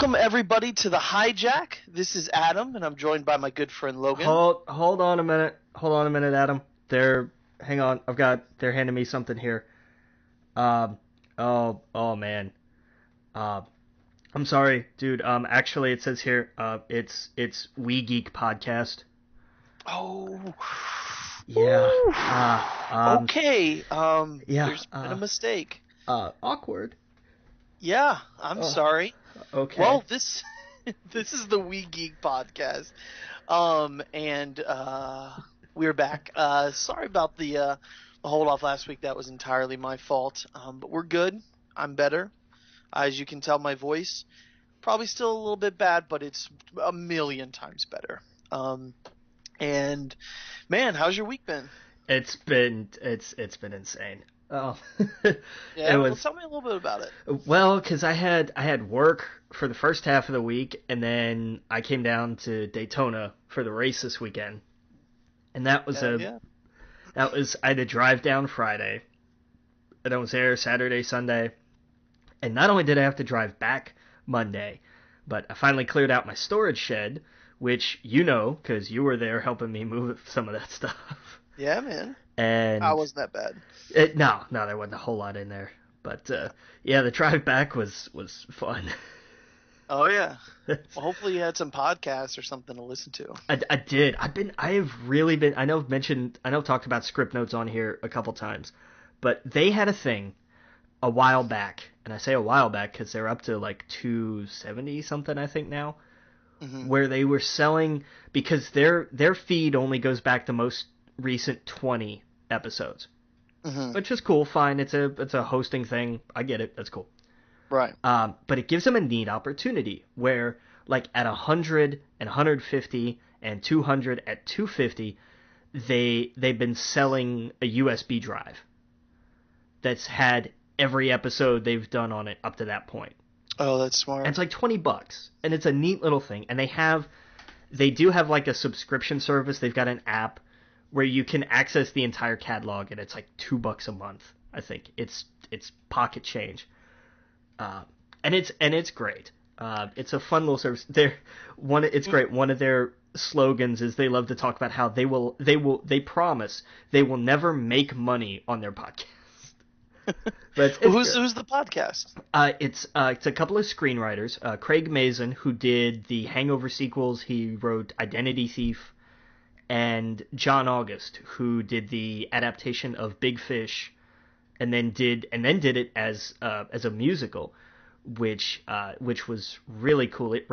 Welcome everybody to the Hijack. This is Adam, and I'm joined by my good friend Logan. Hold on a minute. Hold on a minute, Adam. Hang on. They're handing me something here. Oh man. I'm sorry, dude. Actually, it says here, it's We Geek podcast. Oh. Yeah. Okay. Yeah. There's been a mistake. Awkward. Yeah, I'm sorry. Okay. Well, this is the We Geek podcast. And we're back. Sorry about the hold off last week. That was entirely my fault. But we're good. I'm better. As you can tell, my voice probably still a little bit bad, but it's a million times better. And man, how's your week been? It's been insane. Oh. Yeah, well, tell me a little bit about it. Well, because I had work for the first half of the week, and then I came down to Daytona for the race this weekend, and that was I had to drive down Friday, and I was there Saturday, Sunday, and not only did I have to drive back Monday, but I finally cleared out my storage shed, which you know, because you were there helping me move some of that stuff. Yeah, man. And I wasn't that bad. No, there wasn't a whole lot in there. But, yeah, the drive back was fun. Oh, yeah. Well, hopefully you had some podcasts or something to listen to. I did. I've talked about script notes on here a couple times. But they had a thing a while back. And I say a while back because they're up to like 270 something, I think, now. Mm-hmm. Where they were selling, because their feed only goes back the most recent 20 episodes. Mm-hmm. Which is cool, fine. It's a hosting thing. I get it. That's cool. Right. But it gives them a neat opportunity where, like, at 100 and 150 and 200 at 250, they've been selling a USB drive that's had every episode they've done on it up to that point. Oh, that's smart. And it's like $20, and it's a neat little thing. And they do have like a subscription service. They've got an app where you can access the entire catalog, and it's like $2 a month. I think it's pocket change, and it's great. It's a fun little service. It's great. One of their slogans is they love to talk about how they promise they will never make money on their podcast. But who's the podcast? It's a couple of screenwriters. Craig Mazin, who did the Hangover sequels, he wrote Identity Thief. And John August, who did the adaptation of Big Fish, and then did it as a musical, which was really cool. It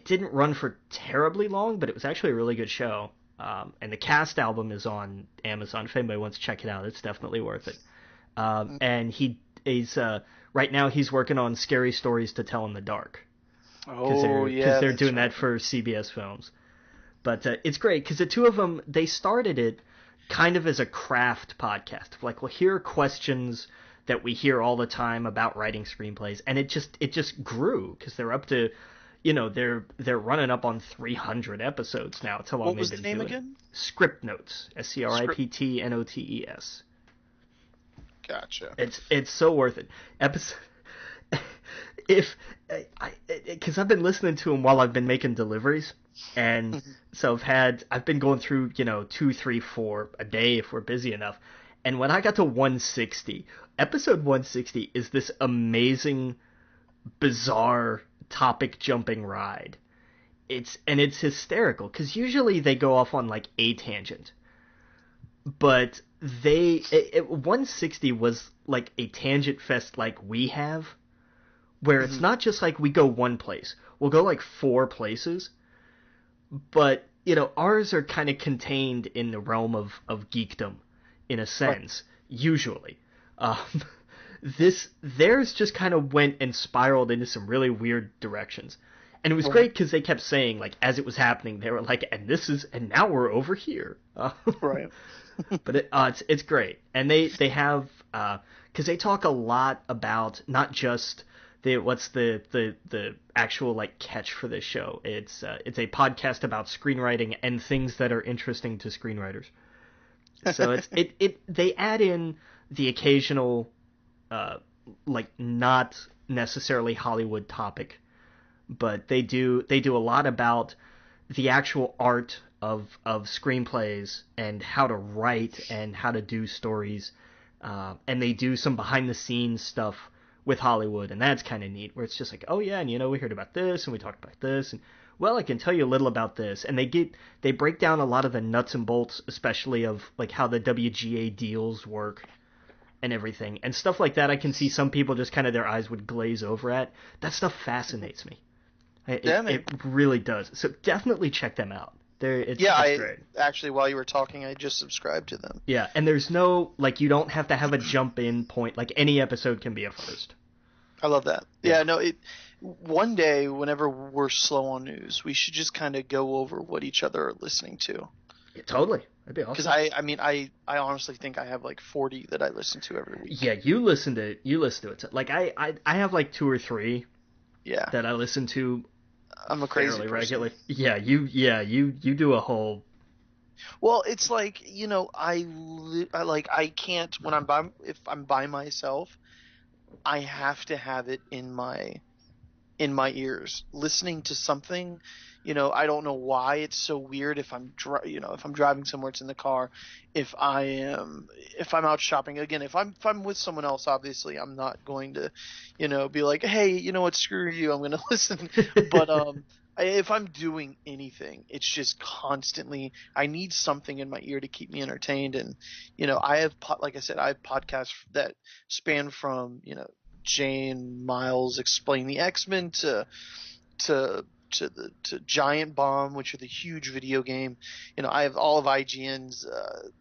didn't run for terribly long, but it was actually a really good show. And the cast album is on Amazon. If anybody wants to check it out, it's definitely worth it. And he's right now he's working on Scary Stories to Tell in the Dark. Oh, yeah, because they're doing that for CBS Films. But it's great because the two of them, they started it kind of as a craft podcast. Like, well, here are questions that we hear all the time about writing screenplays, and it just grew because they're up to, they're running up on 300 episodes now. It's how long what they've was been the name doing again? Script Notes, ScriptNotes. Gotcha. It's so worth it. Because I've been listening to them while I've been making deliveries. And so I've been going through, 2, 3, 4 a day if we're busy enough. And when I got to 160, episode 160 is this amazing, bizarre topic jumping ride. It's hysterical because usually they go off on like a tangent. But 160 was like a tangent fest like we have, where it's not just like we go one place. We'll go like 4 places. But, ours are kind of contained in the realm of geekdom, in a sense, usually. Theirs just kind of went and spiraled into some really weird directions. And it was great because they kept saying, like, as it was happening, they were like, and now we're over here. Right. But it's great. And they have, because they talk a lot about not just what's the actual like catch for this show. It's a podcast about screenwriting and things that are interesting to screenwriters. So they add in the occasional like not necessarily Hollywood topic, but they do a lot about the actual art of screenplays and how to write and how to do stories, and they do some behind the scenes stuff with Hollywood, and that's kind of neat. Where it's just like, oh yeah, and we heard about this and we talked about this, and well, I can tell you a little about this, and they break down a lot of the nuts and bolts, especially of like how the WGA deals work and everything and stuff like that. I can see some people just kind of their eyes would glaze over at. That stuff fascinates me. It really does. So definitely check them out. It's great. Actually, while you were talking, I just subscribed to them. Yeah, and there's no, like, you don't have to have a jump in point. Like, any episode can be a first. I love that. Yeah, no, one day, whenever we're slow on news, we should just kind of go over what each other are listening to. Yeah, totally. That'd be awesome. Because I honestly think I have like 40 that I listen to every week. Yeah, you listen to it. Like, I have like 2 or 3 that I listen to. I'm a crazy person. Regularly. Yeah, you do a whole. Well, it's like, I can't if I'm by myself, I have to have it in my ears, listening to something. I don't know why it's so weird. If I'm driving somewhere, it's in the car. If I'm out shopping, again, if I'm with someone else, obviously I'm not going to, be like, hey, you know what, screw you, I'm going to listen. But if I'm doing anything, it's just constantly, I need something in my ear to keep me entertained. And like I said, I have podcasts that span from Jane Miles Explain the X-Men to Giant Bomb, which are the huge video game. I have all of IGN's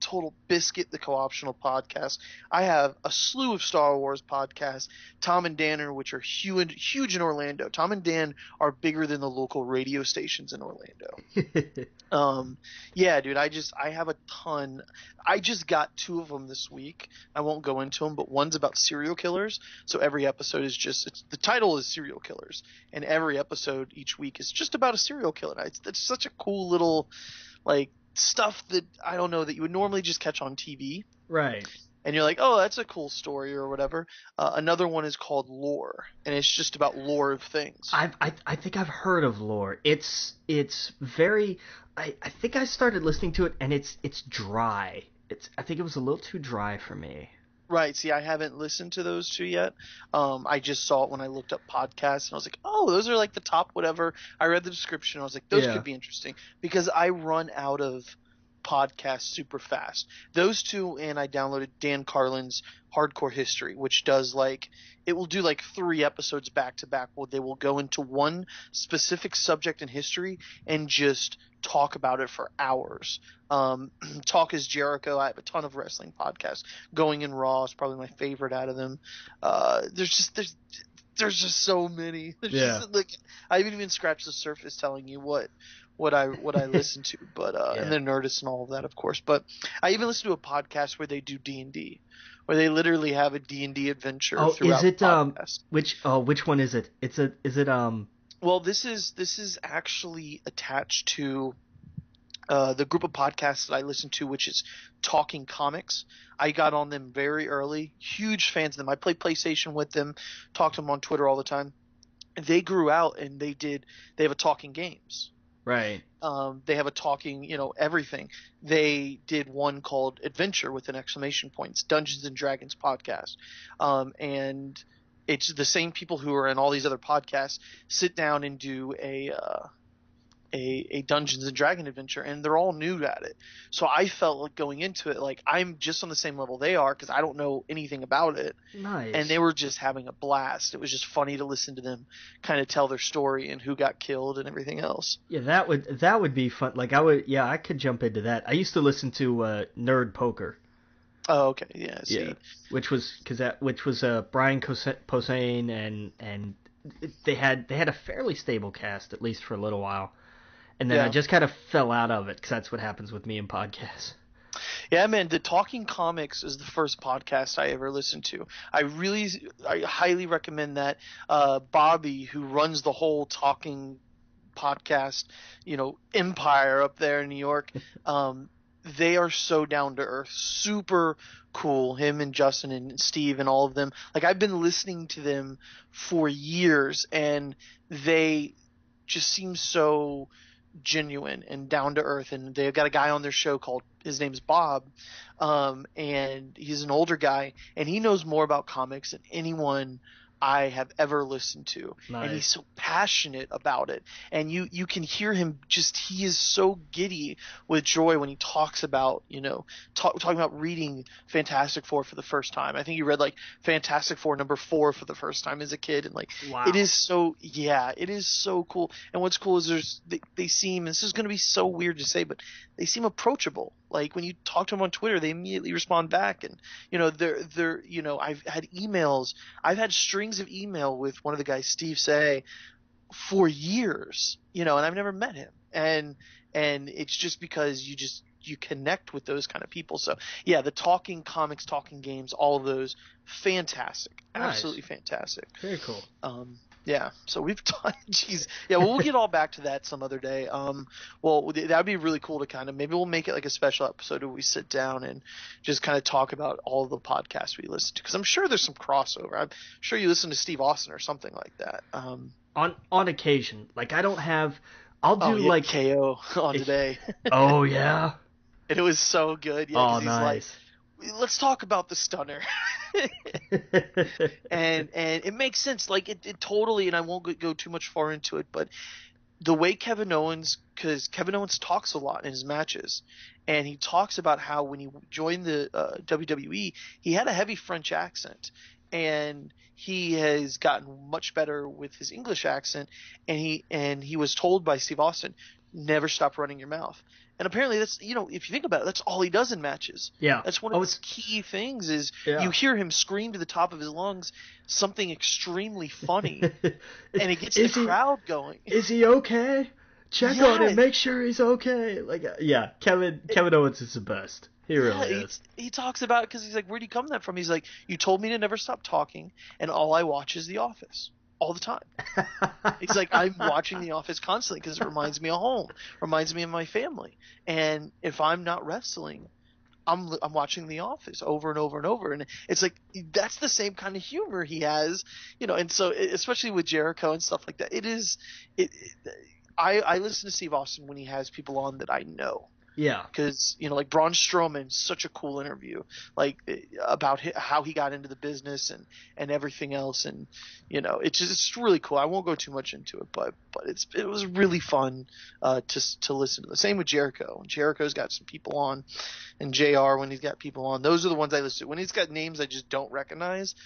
Total Biscuit, the co-optional podcast. I have a slew of Star Wars podcasts. Tom and Dan, which are huge in Orlando. Tom and Dan are bigger than the local radio stations in Orlando. Yeah, dude, I have a ton. I just got 2 of them this week. I won't go into them, but one's about serial killers. So every episode is the title is Serial Killers, and every episode each week is just about a serial killer. It's such a cool little, like, stuff that I don't know that you would normally just catch on TV. Right. And you're like, oh, that's a cool story or whatever. Another one is called Lore, and it's just about lore of things. I think I've heard of Lore. It's very. I think I started listening to it, and it's dry. I think it was a little too dry for me. Right. See, I haven't listened to those 2 yet. I just saw it when I looked up podcasts, and I was like, oh, those are like the top whatever. I read the description. I was like, those could be interesting, because I run out of podcasts super fast. Those 2, and I downloaded Dan Carlin's Hardcore History, which does it will do 3 episodes back to back where they will go into one specific subject in history and just talk about it for hours. Talk is Jericho. I have a ton of wrestling podcasts. Going in Raw is probably my favorite out of them. There's just so many. I haven't even scratched the surface telling you what I listen to, but and the Nerdist and all of that, of course. But I even listen to a podcast where they do D&D, where they literally have a D&D adventure. Oh, throughout is it the podcast. which one is it? Well, this is actually attached to the group of podcasts that I listen to, which is Talking Comics. I got on them very early. Huge fans of them. I play PlayStation with them. Talk to them on Twitter all the time. They grew out, and they have a Talking Games. Right. They have a talking, everything. They did one called Adventure with an exclamation point. It's Dungeons and Dragons podcast. And it's the same people who are in all these other podcasts sit down and do a Dungeons and Dragon adventure, and they're all new at it. So I felt like going into it, like I'm just on the same level they are, because I don't know anything about it. Nice. And they were just having a blast. It was just funny to listen to them kind of tell their story and who got killed and everything else. Yeah, that would be fun. Like I could jump into that. I used to listen to Nerd Poker. Oh, okay, yeah. See. Yeah, which was Brian Posehn, and they had a fairly stable cast, at least for a little while. And then I just kind of fell out of it, because that's what happens with me in podcasts. Yeah, man, the Talking Comics is the first podcast I ever listened to. I highly recommend that. Bobby, who runs the whole Talking podcast, empire up there in New York, they are so down to earth, super cool. Him and Justin and Steve and all of them. Like, I've been listening to them for years, and they just seem so genuine and down to earth. And they've got a guy on their show called, his name's Bob, and he's an older guy, and he knows more about comics than anyone I have ever listened to. And he's Nice. so passionate about it. And you can hear him, just, he is so giddy with joy when he talks about, talking about reading Fantastic Four for the first time. I think he read like Fantastic Four #4 for the first time as a kid, and like, it Wow. is so, yeah, it is so cool. And what's cool is they seem, this is going to be so weird to say, but they seem approachable. Like, when you talk to them on Twitter, they immediately respond back. And they're I've had emails, I've had strings of email with one of the guys, Steve Say, for years, and I've never met him. And it's just because you connect with those kind of people. So yeah, the talking comics, talking games, all of those, fantastic, Nice. absolutely fantastic. Very cool. Yeah, so we've done, geez, yeah, well, we'll get all back to that some other day. Well, that'd be really cool to kind of, maybe we'll make it like a special episode where we sit down and just kind of talk about all the podcasts we listen to, because I'm sure there's some crossover. I'm sure you listen to Steve Austin or something like that. On occasion, like I don't have. I'll do Oh yeah, like. KO on today. Oh yeah. And it was so good, yeah, Oh because he's like, nice. let's talk about the stunner. and it makes sense, like it totally, and I won't go too much far into it, but the way because Kevin Owens talks a lot in his matches, and he talks about how when he joined the WWE, he had a heavy French accent, and he has gotten much better with his English accent, and he was told by Steve Austin, never stop running your mouth. And apparently that's, if you think about it, that's all he does in matches. Yeah. That's one of his key things is you hear him scream to the top of his lungs something extremely funny, and it gets the crowd going. Is he okay? Check on him. Make sure he's okay. Like, yeah, Kevin Owens is the best. He really is. He talks about it because he's like, where'd you come that from? He's like, you told me to never stop talking, and all I watch is The Office. All the time. He's like, I'm watching The Office constantly because it reminds me of home, reminds me of my family. And if I'm not wrestling, I'm watching The Office over and over and over. And it's like, that's the same kind of humor he has, and so especially with Jericho and stuff like that, I listen to Steve Austin when he has people on that I know. Yeah. Because, like Braun Strowman, such a cool interview, like about how he got into the business and everything else. And, it's really cool. I won't go too much into it, but it was really fun to listen to. The same with Jericho. Jericho's got some people on, and JR, when he's got people on, those are the ones I listen to. When he's got names I just don't recognize,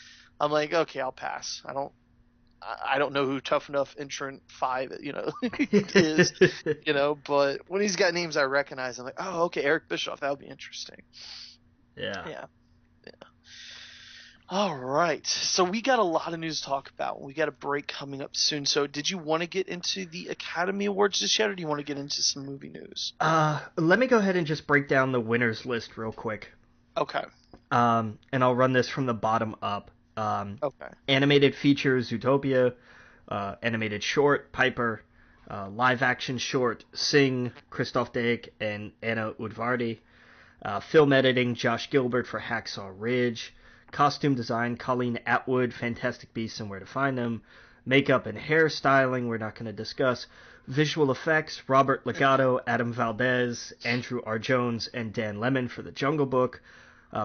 I'm like, okay, I'll pass. I don't know who Tough Enough Entrant 5, is, but when he's got names I recognize, I'm like, oh, okay, Eric Bischoff, that would be interesting. Yeah. All right. So we got a lot of news to talk about. We got a break coming up soon. So did you want to get into the Academy Awards just yet, or do you want to get into some movie news? Let me go ahead and just break down the winners list real quick. Okay. And I'll run this from the bottom up. Okay. Animated feature, Zootopia. Animated short, Piper. Live action short, Sing, Christoph Daek and Anna Udvardy. Film editing, Josh Gilbert for Hacksaw Ridge. Costume design, Colleen Atwood, Fantastic Beasts and Where to Find Them. Makeup and hairstyling, we're not going to discuss. Visual effects, Robert Legato, Adam Valdez, Andrew R. Jones, and Dan Lemon for The Jungle Book.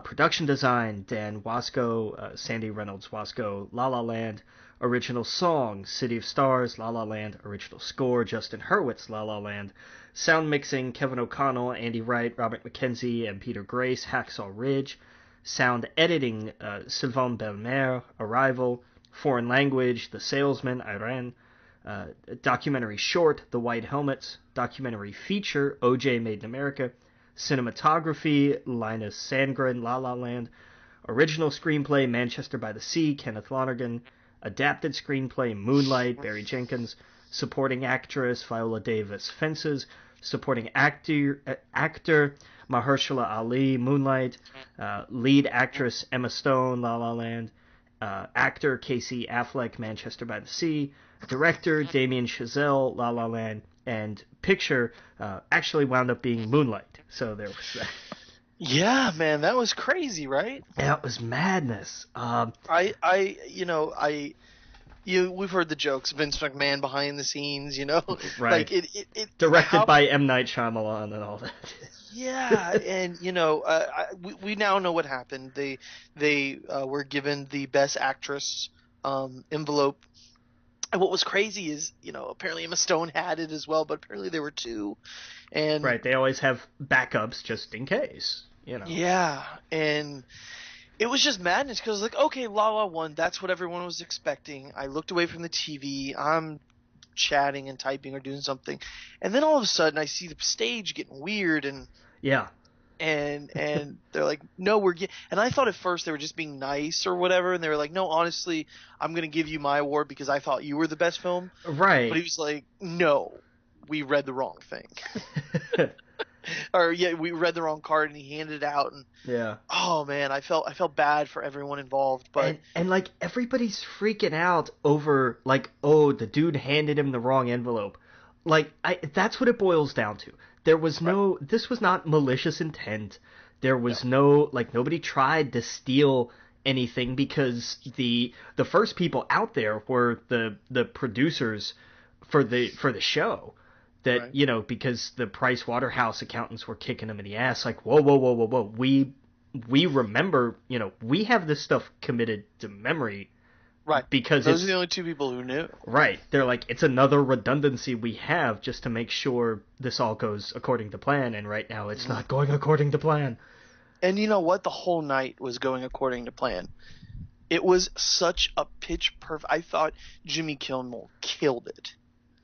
Production design, Dan Wasco, Sandy Reynolds Wasco, La La Land. Original song, City of Stars, La La Land. Original score, Justin Hurwitz, La La Land. Sound mixing, Kevin O'Connell, Andy Wright, Robert McKenzie, and Peter Grace, Hacksaw Ridge. Sound editing, Sylvain Belmer, Arrival. Foreign language, The Salesman, Iran. Documentary short, The White Helmets. Documentary feature, OJ Made in America. Cinematography, Linus Sandgren, La La Land. Original screenplay, Manchester by the Sea, Kenneth Lonergan. Adapted screenplay, Moonlight, Barry Jenkins. Supporting actress, Viola Davis, Fences. Supporting actor Mahershala Ali, Moonlight. Lead actress, Emma Stone, La La Land. Actor, Casey Affleck, Manchester by the Sea. Director Damien Chazelle, La La Land, and picture actually wound up being Moonlight. So there was that. Yeah, man, that was crazy, right? That was madness. We've heard the jokes, Vince McMahon behind the scenes, Right. like Directed how, by M. Night Shyamalan and all that. yeah, and we now know what happened. They were given the Best Actress envelope. And what was crazy is, apparently Emma Stone had it as well, but apparently there were two, and Right, they always have backups just in case. yeah, and it was just madness because like, okay, La La won. That's what everyone was expecting. I looked away from the TV. I'm chatting and typing or doing something, and then all of a sudden I see the stage getting weird Yeah. and they're like, no, and I thought at first they were just being nice or whatever, and they were like, no, honestly, I'm gonna give you my award because I thought you were the best film. Right. But he was like, no, we read the wrong thing. Or yeah, we read the wrong card, and he handed it out, and Yeah. oh man, I felt bad for everyone involved, but And like everybody's freaking out over like, oh, the dude handed him the wrong envelope. Like that's what it boils down to. There was right, no this was not malicious intent. There no, was no like nobody tried to steal anything because the first people out there were the producers for the show that right, because the Price Waterhouse accountants were kicking them in the ass like whoa, we remember we have this stuff committed to memory right. because Those are it's the only two people who knew. right. They're like it's another redundancy we have just to make sure this all goes according to plan, and right now it's Mhm. not going according to plan. And you know what? The whole night was going according to plan. It was such a pitch perfect. I thought Jimmy Kimmel killed it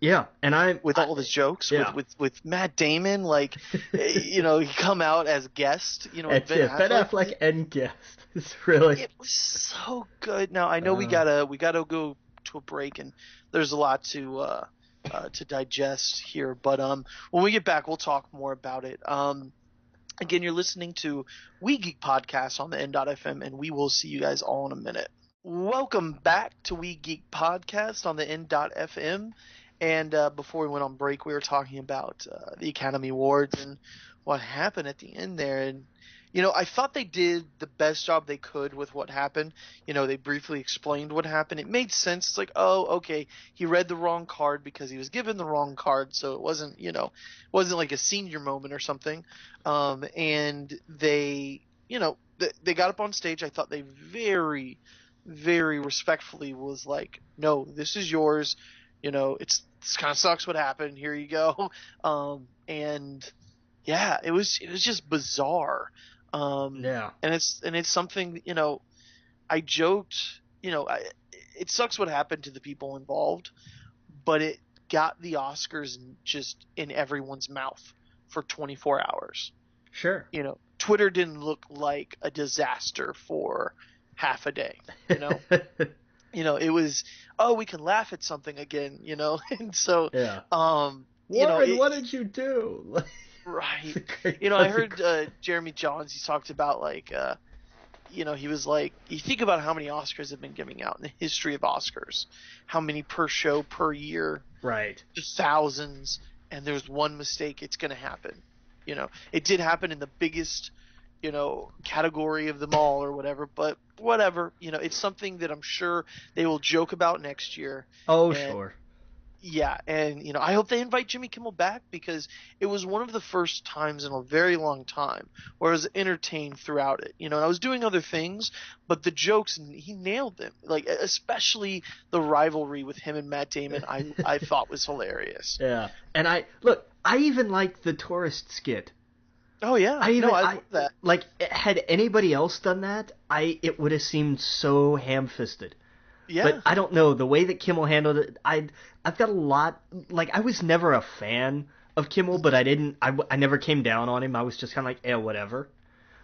Yeah, and with all of his jokes yeah. with Matt Damon. Like, he come out as guest. And It's Ben Ben Affleck. Affleck and guest. It's really It was so good. Now I know we uh, gotta go to a break, and there's a lot to digest here. But when we get back, we'll talk more about it. Again, you're listening to We Geek Podcast on the N.FM, and we will see you guys all in a minute. Welcome back to We Geek Podcast on the N.FM. And before we went on break, we were talking about the Academy Awards and what happened at the end there. And, I thought they did the best job they could with what happened. They briefly explained what happened. It made sense. It's like, oh, okay, he read the wrong card because he was given the wrong card. So it wasn't like a senior moment or something. And they got up on stage. I thought they very, very respectfully was like, no, this is yours. This kind of sucks what happened. Here you go. And yeah, it was just bizarre. yeah. And it's something, I joked, it sucks what happened to the people involved, but it got the Oscars just in everyone's mouth for 24 hours. Sure. Twitter didn't look like a disaster for half a day. It was, oh, we can laugh at something again, and so Yeah. Warren, what did you do? right. I heard Jeremy Johns, he talked about like he was like, you think about how many Oscars have been giving out in the history of Oscars, how many per show per year, Right. just thousands, and there's one mistake, it's going to happen. It did happen in the biggest category of them all or whatever, but whatever, it's something that I'm sure they will joke about next year. Oh, And sure. yeah, and I hope they invite Jimmy Kimmel back because it was one of the first times in a very long time where I was entertained throughout it. And I was doing other things, but the jokes, he nailed them. Like especially the rivalry with him and Matt Damon, I thought was hilarious. Yeah. And I even liked the tourist skit. Oh yeah, I love that. Like had anybody else done that, it would have seemed so ham-fisted. Yeah, But I don't know the way that Kimmel handled it. I've got a lot like I was never a fan of Kimmel, but I never came down on him. I was just kind of like, whatever.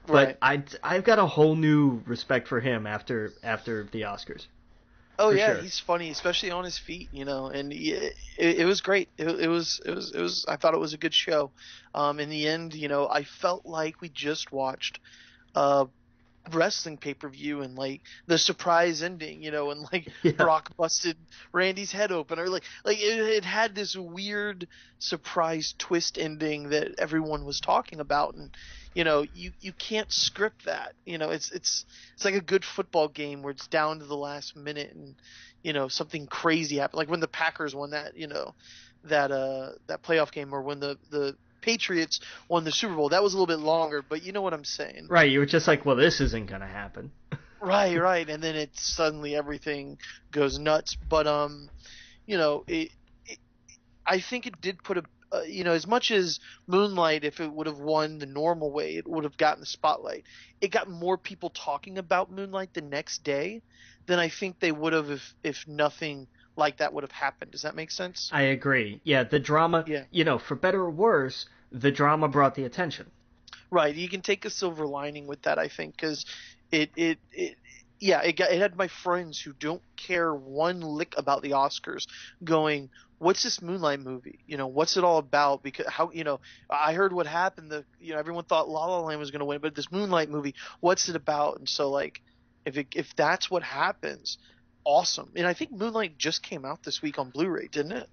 right. But I've got a whole new respect for him after the Oscars. Oh For yeah, sure. he's funny, especially on his feet, and it was great. It was. I thought it was a good show. In the end, I felt like we just watched wrestling pay-per-view and like the surprise ending, and like Yeah. Brock busted Randy's head open, or like it had this weird surprise twist ending that everyone was talking about, and you can't script that. It's like a good football game where it's down to the last minute and something crazy happened, like when the Packers won that playoff game, or when the Patriots won the Super Bowl. That was a little bit longer, but you know what I'm saying. Right, you were just like, well, this isn't gonna happen. Right, and then it suddenly everything goes nuts. But it I think it did put as much as Moonlight, if it would have won the normal way, it would have gotten the spotlight. It got more people talking about Moonlight the next day than I think they would have if nothing like that would have happened. Does that make sense? I agree. Yeah, the drama, Yeah. for better or worse, the drama brought the attention. Right. You can take a silver lining with that, I think, because it yeah, it had my friends who don't care one lick about the Oscars going, "What's this Moonlight movie? What's it all about?" Because I heard what happened. Everyone thought La La Land was going to win, but this Moonlight movie, what's it about? And so, like, if that's what happens, awesome. And I think Moonlight just came out this week on Blu-ray, didn't it?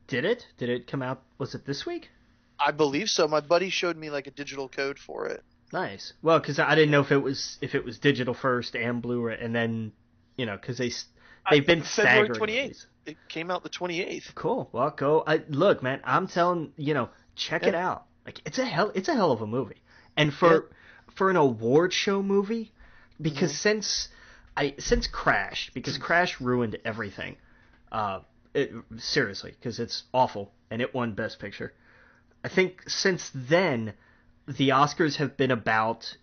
Did it? Did it come out? Was it this week? I believe so. My buddy showed me like a digital code for it. Nice. Well, because I didn't know if it was digital first and Blu-ray, and then because they've been February staggering 28th. these. It came out the 28th. Cool. Well, go. Look, man, I'm telling check it out. Like it's a hell of a movie, and for an award show movie, because since Crash, because Crash ruined everything. Seriously, because it's awful, and it won Best Picture. I think since then, the Oscars have been about,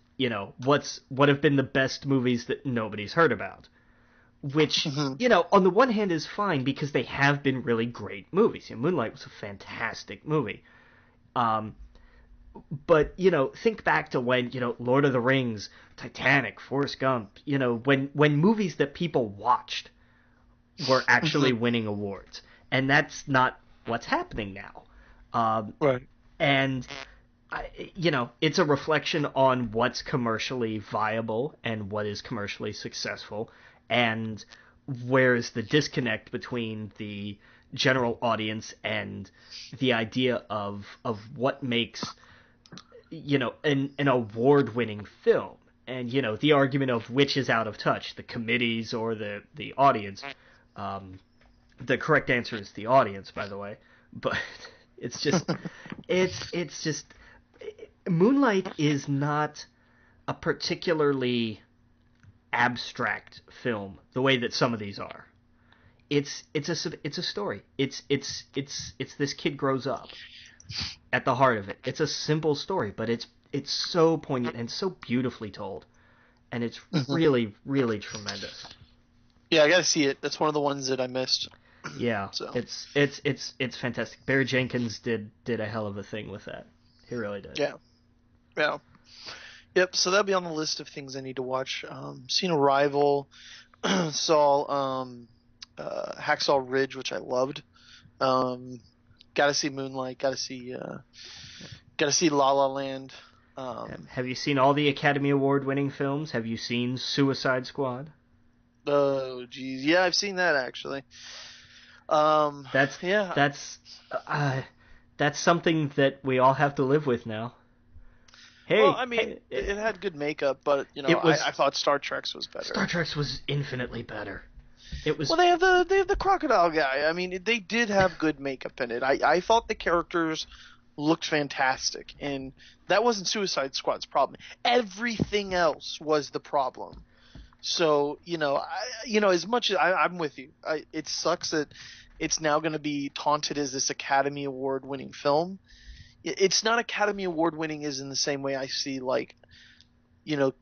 what have been the best movies that nobody's heard about. Which, on the one hand is fine because they have been really great movies. Moonlight was a fantastic movie. But, think back to when, Lord of the Rings, Titanic, Forrest Gump, when movies that people watched were actually winning awards. And that's not what's happening now. Right. And, it's a reflection on what's commercially viable and what is commercially successful, and where's the disconnect between the general audience and the idea of what makes, an award-winning film. And, the argument of which is out of touch, the committees or the audience. The correct answer is the audience, by the way. But it's just, it's just, Moonlight is not a particularly abstract film the way that some of these are. It's a story. It's this kid grows up. At the heart of it, it's a simple story, but it's so poignant and so beautifully told, and it's really, really tremendous. Yeah, I gotta see it. That's one of the ones that I missed. Yeah, So. it's fantastic. Barry Jenkins did a hell of a thing with that. He really did. Yeah. Yep. So that'll be on the list of things I need to watch. Seen Arrival, saw Hacksaw Ridge, which I loved. Gotta see Moonlight. Gotta see La La Land. Have you seen all the Academy Award winning films? Have you seen Suicide Squad? Oh, geez. Yeah, I've seen that actually. That's something that we all have to live with now. Hey, well, I mean, it had good makeup, but I thought Star Trek's was better. Star Trek's was infinitely better. It was. Well, they have the crocodile guy. I mean, they did have good makeup in it. I thought the characters looked fantastic, and that wasn't Suicide Squad's problem. Everything else was the problem. So as much as I'm with you, it sucks that it's now going to be taunted as this Academy Award winning film. It's not Academy Award winning is in the same way I see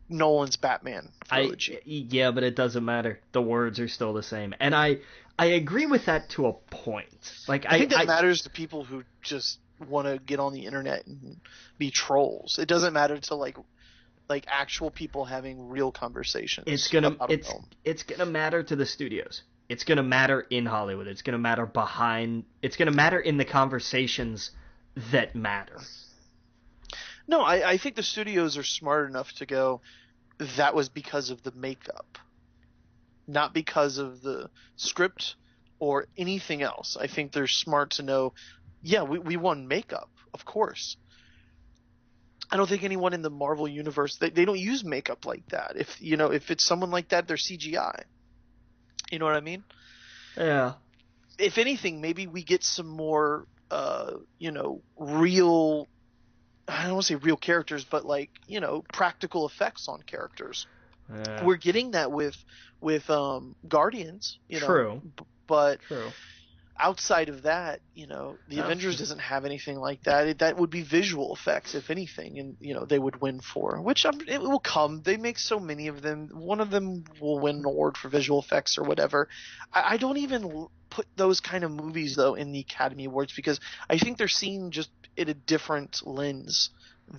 Nolan's Batman trilogy. Yeah, but it doesn't matter. The words are still the same, and I agree with that to a point. Like I think that matters to people who just want to get on the internet and be trolls. It doesn't matter to like actual people having real conversations. It's gonna matter to the studios. It's gonna matter in Hollywood. It's gonna matter It's gonna matter in the conversations that matter. No, I think the studios are smart enough to go, that was because of the makeup, not because of the script or anything else. I think they're smart to know, yeah, we won makeup, of course. I don't think anyone in the Marvel universe, they don't use makeup like that. If it's someone like that, they're CGI. You know what I mean? Yeah. If anything, maybe we get some more real, I don't want to say real characters, but like, practical effects on characters. Yeah. We're getting that with Guardians, True. but True. outside of that, the Oh. Avengers doesn't have anything like that. That would be visual effects, if anything, and they would win for. Which it will come. They make so many of them. One of them will win an award for visual effects or whatever. I don't even put those kind of movies though in the Academy Awards because I think they're seen just in a different lens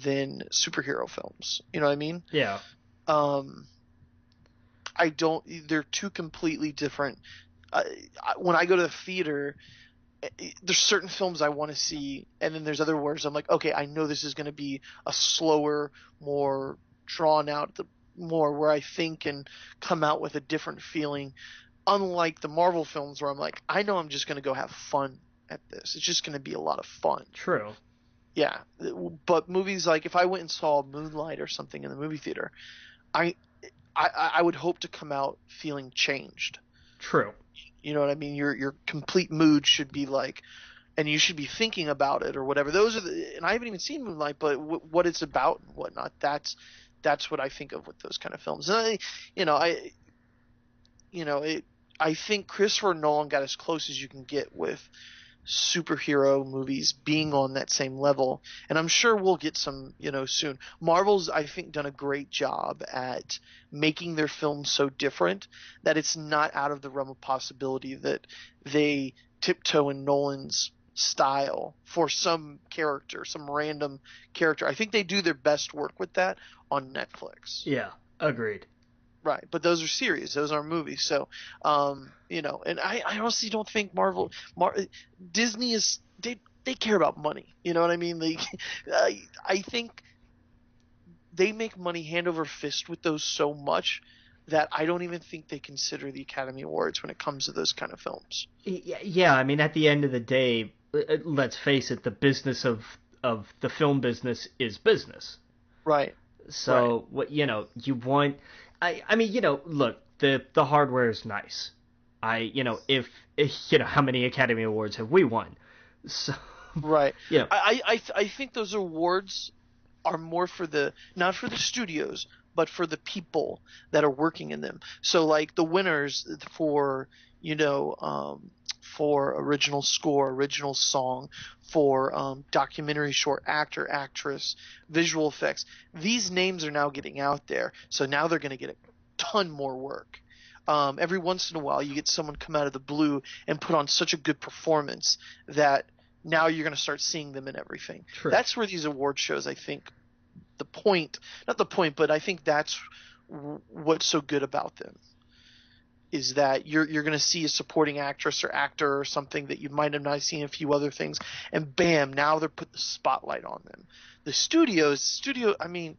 than superhero films. You know what I mean? Yeah. Um, I don't. They're two completely different. When I go to the theater, there's certain films I want to see, and then there's other words I'm like, okay, I know this is going to be a slower, more drawn out, more where I think and come out with a different feeling. Unlike the Marvel films, where I'm like, I know I'm just going to go have fun at this. It's just going to be a lot of fun. True. Yeah, but movies like if I went and saw Moonlight or something in the movie theater, I I would hope to come out feeling changed. True. You know what I mean? Your complete mood should be like, and you should be thinking about it or whatever. Those are and I haven't even seen Moonlight, but what it's about and whatnot. That's what I think of with those kind of films. And I think Christopher Nolan got as close as you can get with superhero movies being on that same level, and I'm sure we'll get some soon. Marvel's, I think, done a great job at making their films so different that it's not out of the realm of possibility that they tiptoe in Nolan's style for some character, some random character. I think they do their best work with that on Netflix. Yeah. Agreed. Right, but those are series; those aren't movies. So, and I honestly don't think Disney is they care about money. You know what I mean? I think they make money hand over fist with those so much that I don't even think they consider the Academy Awards when it comes to those kind of films. Yeah. I mean, at the end of the day, let's face it, the business of the film business is business. Right. So Right. what you want. I mean, look, the hardware is nice. If how many Academy Awards have we won? So Right. you know I think those awards are more for not for the studios, but for the people that are working in them. So like the winners for original score, original song, for documentary short actor, actress, visual effects. These names are now getting out there, so now they're going to get a ton more work. Every once in a while, you get someone come out of the blue and put on such a good performance that now you're going to start seeing them in everything. True. That's where these award shows, I think, not the point, but I think that's what's so good about them is that you're going to see a supporting actress or actor or something that you might have not seen a few other things, and bam, now they're putting the spotlight on them. The studio, I mean,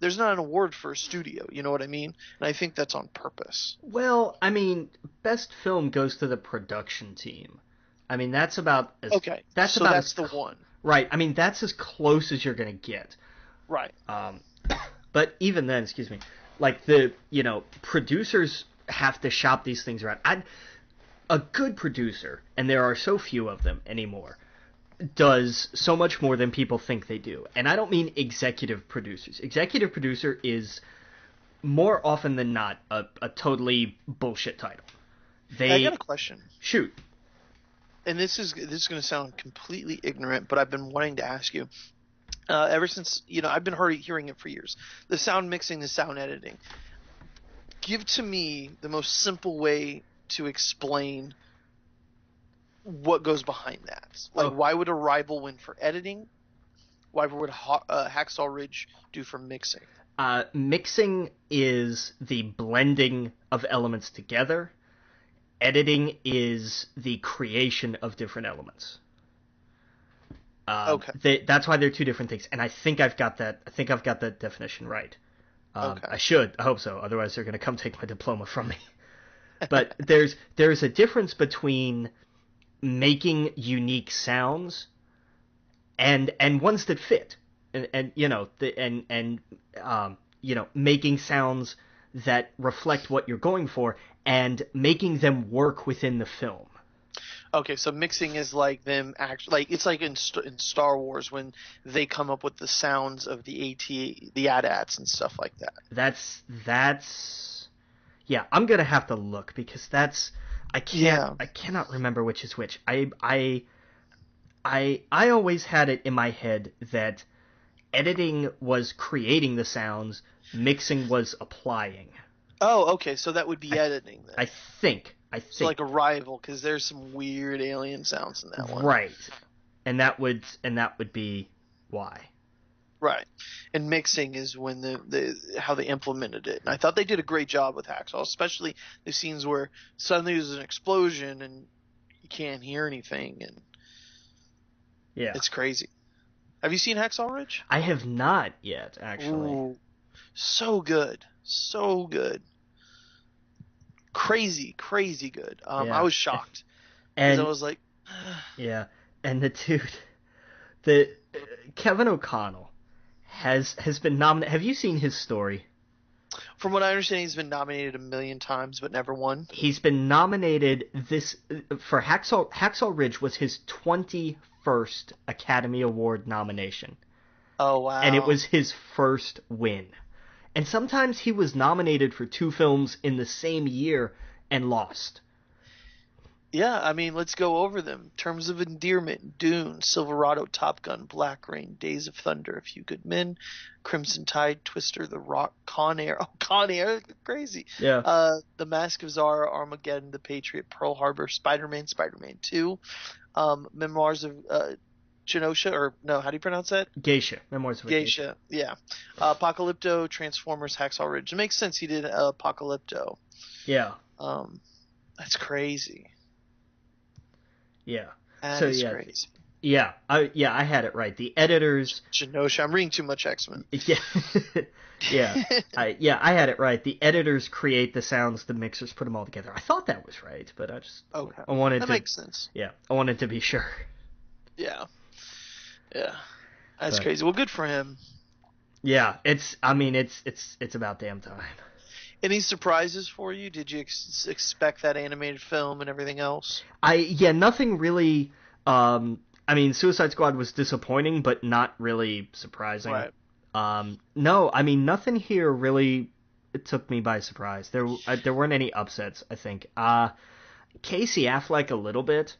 there's not an award for a studio, you know what I mean? And I think that's on purpose. Well, I mean, best film goes to the production team. I mean, that's about as Okay, that's so about that's as the one. right. I mean, that's as close as you're gonna get. Right. But even then, excuse me, like producers have to shop these things around. A good producer, and there are so few of them anymore, does so much more than people think they do. And I don't mean executive producers. Executive producer is more often than not a totally bullshit title. I got a question. Shoot. And this is going to sound completely ignorant, but I've been wanting to ask you. Ever since I've been hearing it for years. The sound mixing, the sound editing. Give to me the most simple way to explain what goes behind that. Like, why would a Rival win for editing? Why would Hacksaw Ridge do for mixing? Mixing is the blending of elements together. Editing is the creation of different elements. Okay. That's why they're two different things, and I think I've got that definition right. Okay. I should. I hope so. Otherwise, they're going to come take my diploma from me. But there's a difference between making unique sounds and ones that fit, and making sounds that reflect what you're going for and making them work within the film. Okay, so mixing is like them like it's like in Star Wars when they come up with the sounds of the AT-ATs and stuff like that. That's yeah. I'm gonna have to look because Yeah. I cannot remember which is which. I always had it in my head that editing was creating the sounds, mixing was applying. Oh, okay, so that would be I editing then. I think So like Arrival, because there's some weird alien sounds in that one. right, and that would be why. Right. And mixing is when the how they implemented it. And I thought they did a great job with Hacksaw, especially the scenes where suddenly there's an explosion and you can't hear anything, and Yeah, it's crazy. Have you seen Hacksaw Ridge? I have not yet actually. Ooh, so good. So good. Crazy, crazy good. I Yeah, was shocked because I and was like, yeah, and the Kevin O'Connell has been nominated. Have you seen his story? from what I understand, he's been nominated a million times but never won. He's been nominated this for Hacksaw. Hacksaw Ridge was his 21st Academy Award nomination, Oh and it wow. was his first win. And sometimes he was nominated for two films in the same year and lost. Yeah, I mean, let's go over them. Terms of Endearment, Dune, Silverado, Top Gun, Black Rain, Days of Thunder, A Few Good Men, Crimson Tide, Twister, The Rock, Con Air. Oh, Con Air, crazy. Yeah, The Mask of Zara, Armageddon, The Patriot, Pearl Harbor, Spider-Man, Spider-Man 2, Memoirs of Genosha, or no, how do you pronounce that? Geisha. Memoirs of a Geisha. Geisha, yeah. Apocalypto, Transformers, Hacksaw Ridge. It makes sense he did Apocalypto. Yeah, Um, that's crazy. yeah. That So is yeah, crazy. I had it right. The editors. Genosha. I'm reading too much X-Men. Yeah, I had it right. The editors create the sounds, the mixers put them all together. I thought that was right, but Okay. I wanted That to, makes sense. yeah, I wanted to be sure. Yeah. Yeah. That's But crazy. Well, good for him. yeah, it's about damn time. Any surprises for you? Did you expect that animated film and everything else? Nothing really. I mean, Suicide Squad was disappointing, but not really surprising. Right. No, I mean, nothing here really took me by surprise. There weren't any upsets, I think. Casey Affleck a little bit,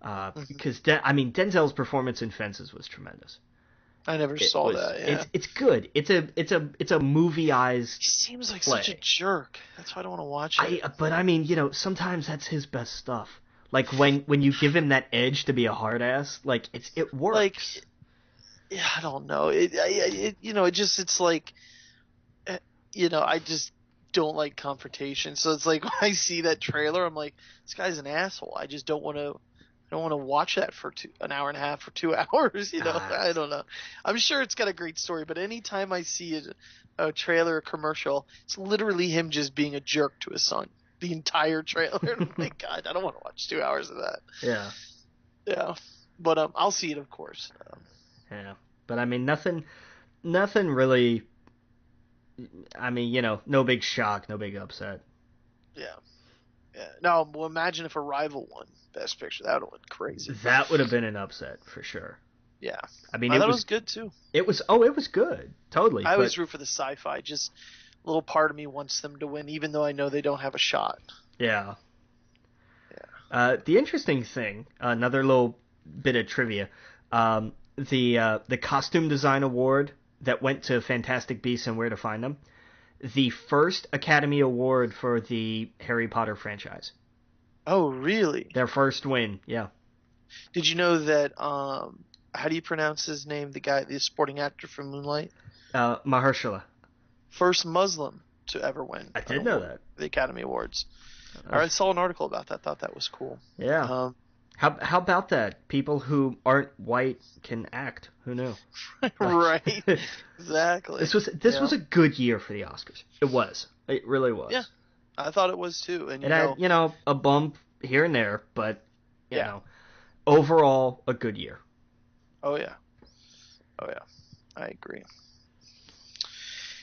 Mhm. because Denzel's performance in Fences was tremendous. I never saw that. Yeah. It's good. It's a movieized He seems like play. such a jerk. That's why I don't want to watch it. But I mean, sometimes that's his best stuff. Like when you give him that edge to be a hard ass, like it works. Like, yeah, I don't know. It's like, I just don't like confrontation. So it's like when I see that trailer, I'm like, this guy's an asshole. I just don't want to. I don't want to watch that for an hour and a half or 2 hours. I don't know. I'm sure it's got a great story, but anytime I see a trailer or commercial, it's literally him just being a jerk to his son. The entire trailer. And I'm like, God, I don't want to watch 2 hours of that. Yeah. Yeah, but I'll see it, of course. Yeah. But I mean, nothing really. I mean, no big shock, no big upset. Yeah. Yeah. No, well, imagine if Arrival won Best Picture. That would have went crazy. That would have been an upset for sure. Yeah. I mean, I it thought was it was good too. it was good, totally. I always root for the sci-fi. Just a little part of me wants them to win, even though I know they don't have a shot. Yeah. Yeah. The interesting thing, another little bit of trivia, the costume design award that went to Fantastic Beasts and Where to Find Them, the first Academy Award for the Harry Potter franchise. Oh, really? Their first win, yeah. Did you know that? How do you pronounce his name? The sporting actor from Moonlight. Mahershala. First Muslim to ever win. I did know that. The Academy Awards. I saw an article about that. Thought that was cool. Yeah. How about that? People who aren't white can act. Who knew? Like, Right. Exactly. this was a good year for the Oscars. It was. It really Yeah, was. I thought it was too. And It had, a bump here and there, but yeah. overall a good year. Oh yeah. Oh yeah. I agree.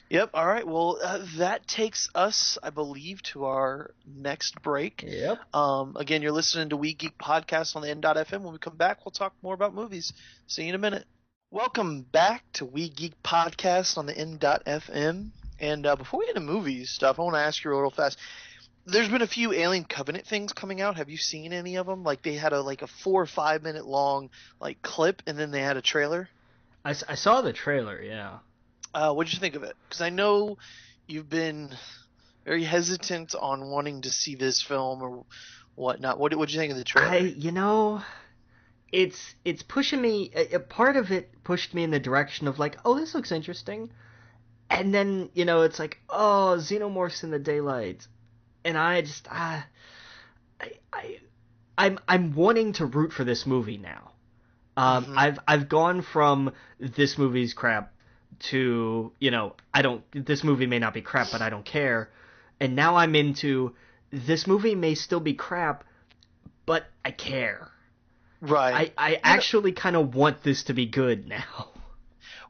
Yep. All right. Well, that takes us, I believe, to our next break. Yep. Again, you're listening to We Geek Podcast on the N.FM. When we come back, we'll talk more about movies. See you in a minute. Welcome back to We Geek Podcast on the N.FM. And before we get into movies stuff, I want to ask you real fast. There's been a few Alien Covenant things coming out. Have you seen any of them? Like they had a 4 or 5 minute long clip, and then they had a trailer. I saw the trailer. Yeah. What did you think of it? Because I know you've been very hesitant on wanting to see this film or whatnot. What did you think of the trailer? It's pushing me. A part of it pushed me in the direction of like, oh, this looks interesting, and then it's like, oh, xenomorphs in the daylight, and I'm wanting to root for this movie now. I've gone from this movie's crap to this movie may not be crap, but I don't care, and now I'm into this movie may still be crap, but I care. Right. I actually kind of want this to be good now.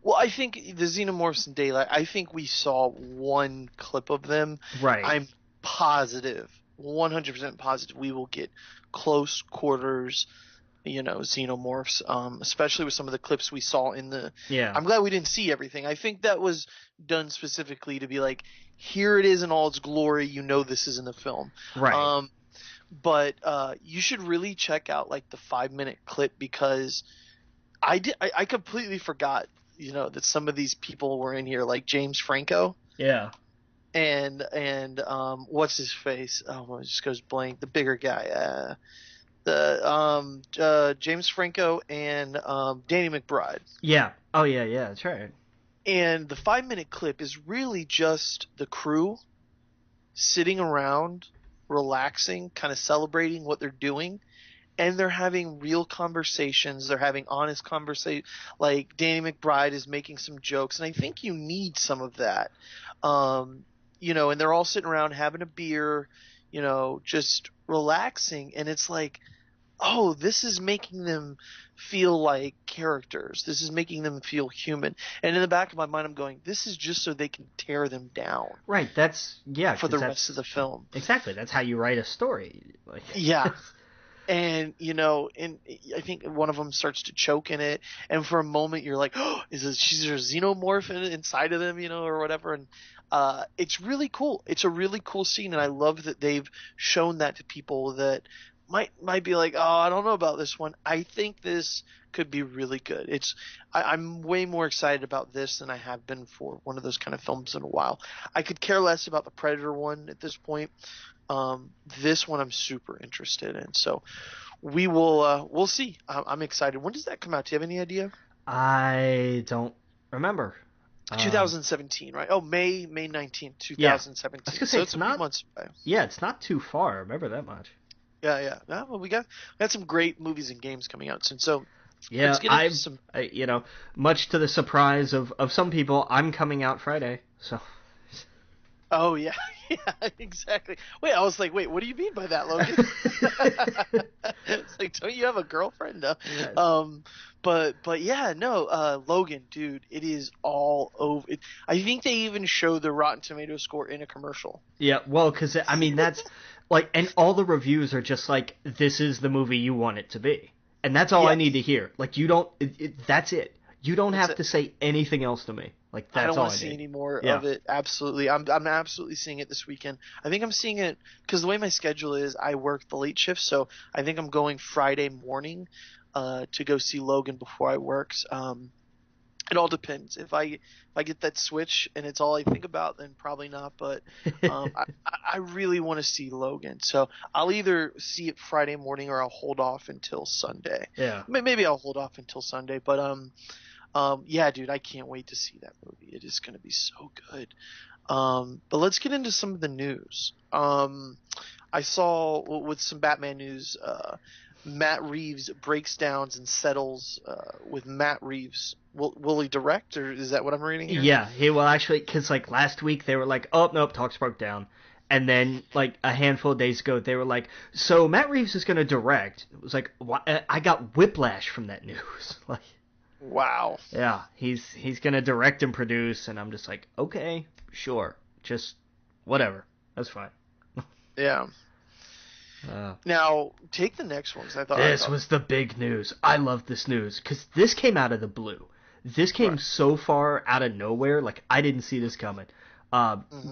Well, I think the Xenomorphs in Daylight, I think we saw one clip of them. Right. I'm positive, 100% positive we will get close quarters, Xenomorphs, especially with some of the clips we saw in the... Yeah. I'm glad we didn't see everything. I think that was done specifically to be like, here it is in all its glory, this is in the film. Right. But you should really check out the 5-minute clip because I completely forgot that some of these people were in here, like James Franco. Yeah. And what's his face? Oh, it just goes blank. The bigger guy, James Franco and Danny McBride. Yeah. Oh yeah, that's right. And the 5-minute clip is really just the crew sitting around, relaxing, kind of celebrating what they're doing, and they're having real conversations. They're having honest conversation. Like Danny McBride is making some jokes, and I think you need some of that. And they're all sitting around having a beer, just relaxing, and it's like, oh, this is making them feel like characters. This is making them feel human. And in the back of my mind, I'm going, this is just so they can tear them down. Right. For the rest of the film. Exactly. That's how you write a story. Yeah. And, and I think one of them starts to choke in it. And for a moment, you're like, oh, is there a xenomorph inside of them, or whatever. And it's really cool. It's a really cool scene. And I love that they've shown that to people that might be like, oh, I don't know about this one. I think this could be really good. I'm way more excited about this than I have been for one of those kind of films in a while. I could care less about the Predator one at this point. This one I'm super interested in. So we'll see. I'm excited. When does that come out? Do you have any idea? I don't remember. 2017, right? Oh, May 19th, 2017. Yeah. I was gonna say, it's a few months away. Yeah, it's not too far. I remember that much. Yeah. Well, we got some great movies and games coming out soon. So yeah, let's get into some... much to the surprise of some people, I'm coming out Friday. So. Oh yeah, exactly. Wait, I was like, what do you mean by that, Logan? It's like, don't you have a girlfriend? No. Yeah. But yeah, no, Logan, dude, it is all over. I think they even show the Rotten Tomatoes score in a commercial. Yeah, well, because that's and all the reviews are just like, this is the movie you want it to be, and that's all I need to hear. Like, you don't. That's it. You don't have to say anything else to me. Like, that's all I need. I don't want to see any more of it. Absolutely. I'm absolutely seeing it this weekend. I think I'm seeing it because the way my schedule is, I work the late shift, so I think I'm going Friday morning to go see Logan before I work. It all depends. If I get that switch and it's all I think about, then probably not. But I really want to see Logan, so I'll either see it Friday morning or I'll hold off until Sunday. Yeah. Maybe I'll hold off until Sunday, but yeah, dude, I can't wait to see that movie. It is going to be so good. But let's get into some of the news. I saw with some Batman news. Matt Reeves breaks down and settles with Matt Reeves. Will he direct, or is that what I'm reading here? Yeah, he will actually, because like last week they were like, oh nope, talks broke down, and then like a handful of days ago they were like, so Matt Reeves is gonna direct. It was like, I got whiplash from that news. Like, Wow. yeah, he's gonna direct and produce, and I'm just like, okay, sure, just whatever, that's fine. Yeah. Uh, Now take the next one. 'Cause this was the big news. I love this news because this came out of the blue. This came Right. so far out of nowhere. Like I didn't see this coming.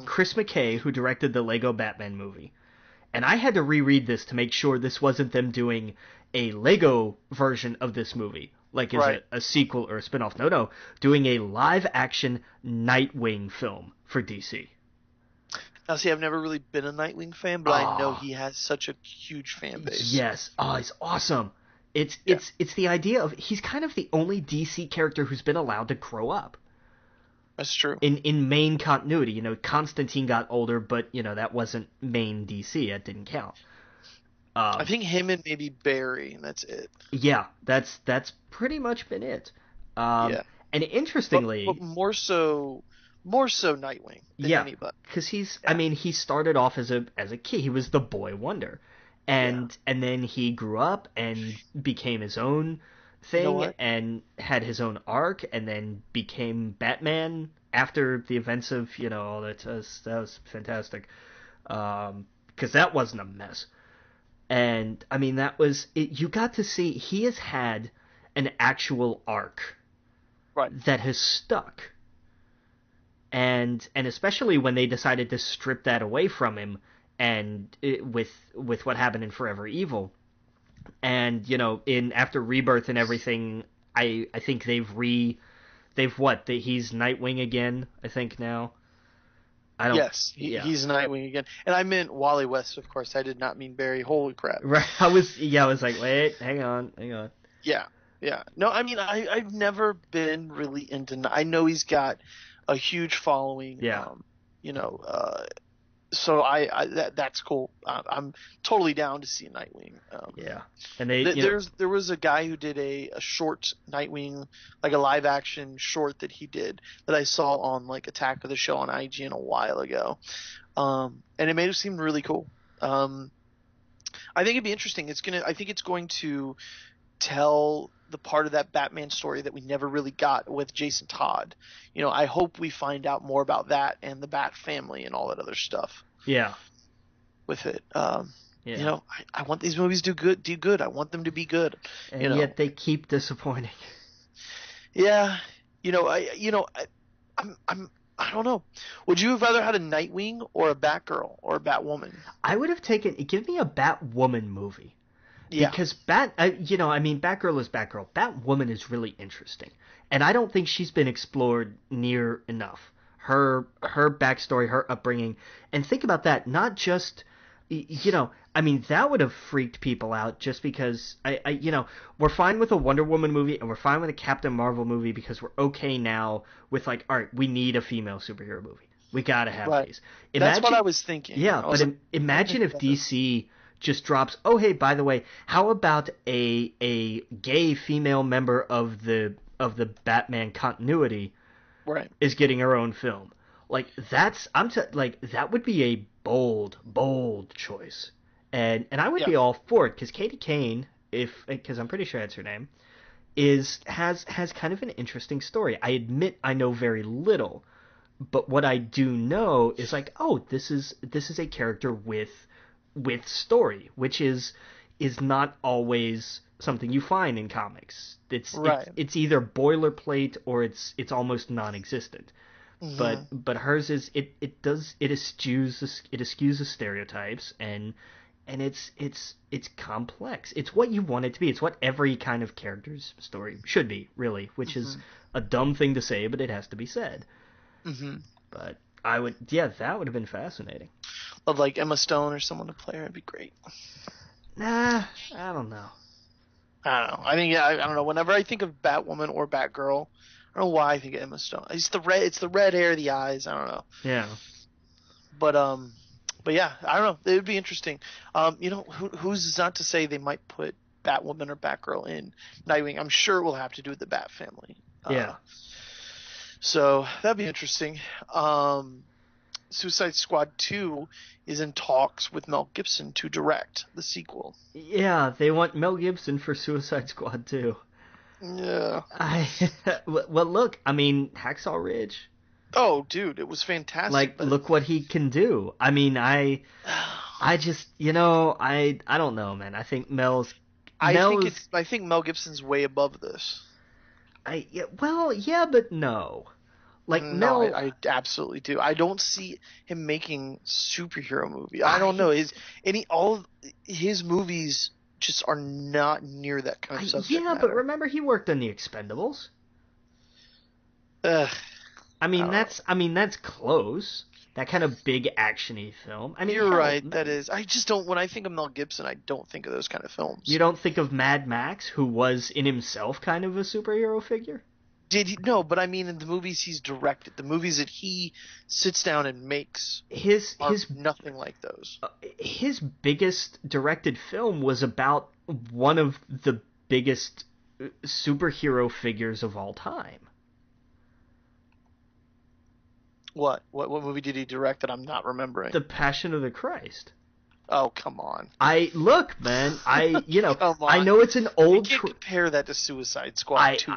Chris McKay, who directed the Lego Batman movie, and I had to reread this to make sure this wasn't them doing a Lego version of this movie, like is Right. a sequel or a spinoff. No, doing a live action Nightwing film for DC. Now, see, I've never really been a Nightwing fan, but I know Ah, he has such a huge fan base. yes. Oh, it's awesome. It's Yeah. it's the idea of he's kind of the only DC character who's been allowed to grow up That's true. in main continuity. You know, Constantine got older, but you know that wasn't main DC. That didn't count. I think him and maybe Barry, and that's it. Yeah, that's pretty much been it. Yeah. And But, interestingly, more so Nightwing than yeah, anybody. because I Yeah. mean, he started off as a kid. He was the boy wonder, and then he grew up and became his own You know thing what? and had his own arc, and then became Batman after the events of all that was fantastic. Because that wasn't a mess. And I mean, that was it. You got to see he has had an actual arc Right. that has stuck, and especially when they decided to strip that away from him, and with what happened in Forever Evil, and in after Rebirth and everything, I think he's Nightwing again. I think now. I don't. Yes, Yeah. he's Nightwing again. And I meant Wally West, of course. I did not mean Barry. Holy crap. Right. I was like, wait, hang on. Yeah. Yeah. No, I mean, I've never been really into. I know he's got a huge following. Yeah. You know, so that's cool. I'm totally down to see Nightwing. Yeah. And they, there was a guy who did a short Nightwing, like a live action short that he did that I saw on like Attack of the Show on IGN a while ago, and it made it seem really cool. I think it'd be interesting. I think it's going to tell the part of that Batman story that we never really got with Jason Todd. I hope we find out more about that and the Bat family and all that other stuff yeah. with it. Yeah. I want these movies to do good. I want them to be good. And yet they keep disappointing. Yeah. I don't know. Would you have rather had a Nightwing or a Batgirl or a Batwoman? I would have give me a Batwoman movie. Yeah. Because Batgirl is Batgirl. Batwoman is really interesting. And I don't think she's been explored near enough. Her backstory, her upbringing. And think about that, not just, that would have freaked people out just because, we're fine with a Wonder Woman movie and we're fine with a Captain Marvel movie because we're okay now with like, all right, we need a female superhero movie. We gotta have these. That's what I was thinking. Yeah, but imagine if DC just drops, oh hey, by the way, how about a gay female member of the Batman continuity is getting her own film? Like that would be a bold choice. And I would be all for it because Katie Kane, because I'm pretty sure that's her name, has kind of an interesting story. I admit I know very little, but what I do know is like, oh, this is a character with story, which is not always something you find in comics. It's either boilerplate or it's almost non-existent. Mm-hmm. But hers is it eschews the stereotypes and it's complex. It's what you want it to be. It's what every kind of character's story should be, really, which is a dumb thing to say, but it has to be said. Mm-hmm. But that would have been fascinating. Of like Emma Stone or someone to play her, it'd be great. Nah, I don't know. I don't know. I think I don't know. Whenever I think of Batwoman or Batgirl, I don't know why I think of Emma Stone. It's the red hair, the eyes. I don't know. Yeah. But yeah, I don't know. It would be interesting. Who's not to say they might put Batwoman or Batgirl in Nightwing. I'm sure we'll have to do with the Bat family. Yeah. So that'd be interesting. Suicide Squad 2 is in talks with Mel Gibson to direct the sequel. Yeah, they want Mel Gibson for Suicide Squad too. Yeah. Well, look, I mean, Hacksaw Ridge. Oh, dude, it was fantastic. Like, but look what he can do. I mean, I just, I don't know, man. I think I think Mel Gibson's way above this. Yeah, but no. Like No, Mel, I absolutely do. I don't see him making superhero movie. I don't know. All of his movies just are not near that kind of subject yeah, matter. but remember he worked on The Expendables. Ugh, I mean, that's close. That kind of big actiony film. I mean, you're right. That is. I just don't. When I think of Mel Gibson, I don't think of those kind of films. You don't think of Mad Max, who was in himself kind of a superhero figure? Did he? No, but I mean in the movies he's directed, the movies that he sits down and makes, his nothing like those. His biggest directed film was about one of the biggest superhero figures of all time. What movie did he direct that I'm not remembering? The Passion of the Christ. Oh, come on. Look, man. I on. know it's an old. You can't compare that to Suicide Squad 2.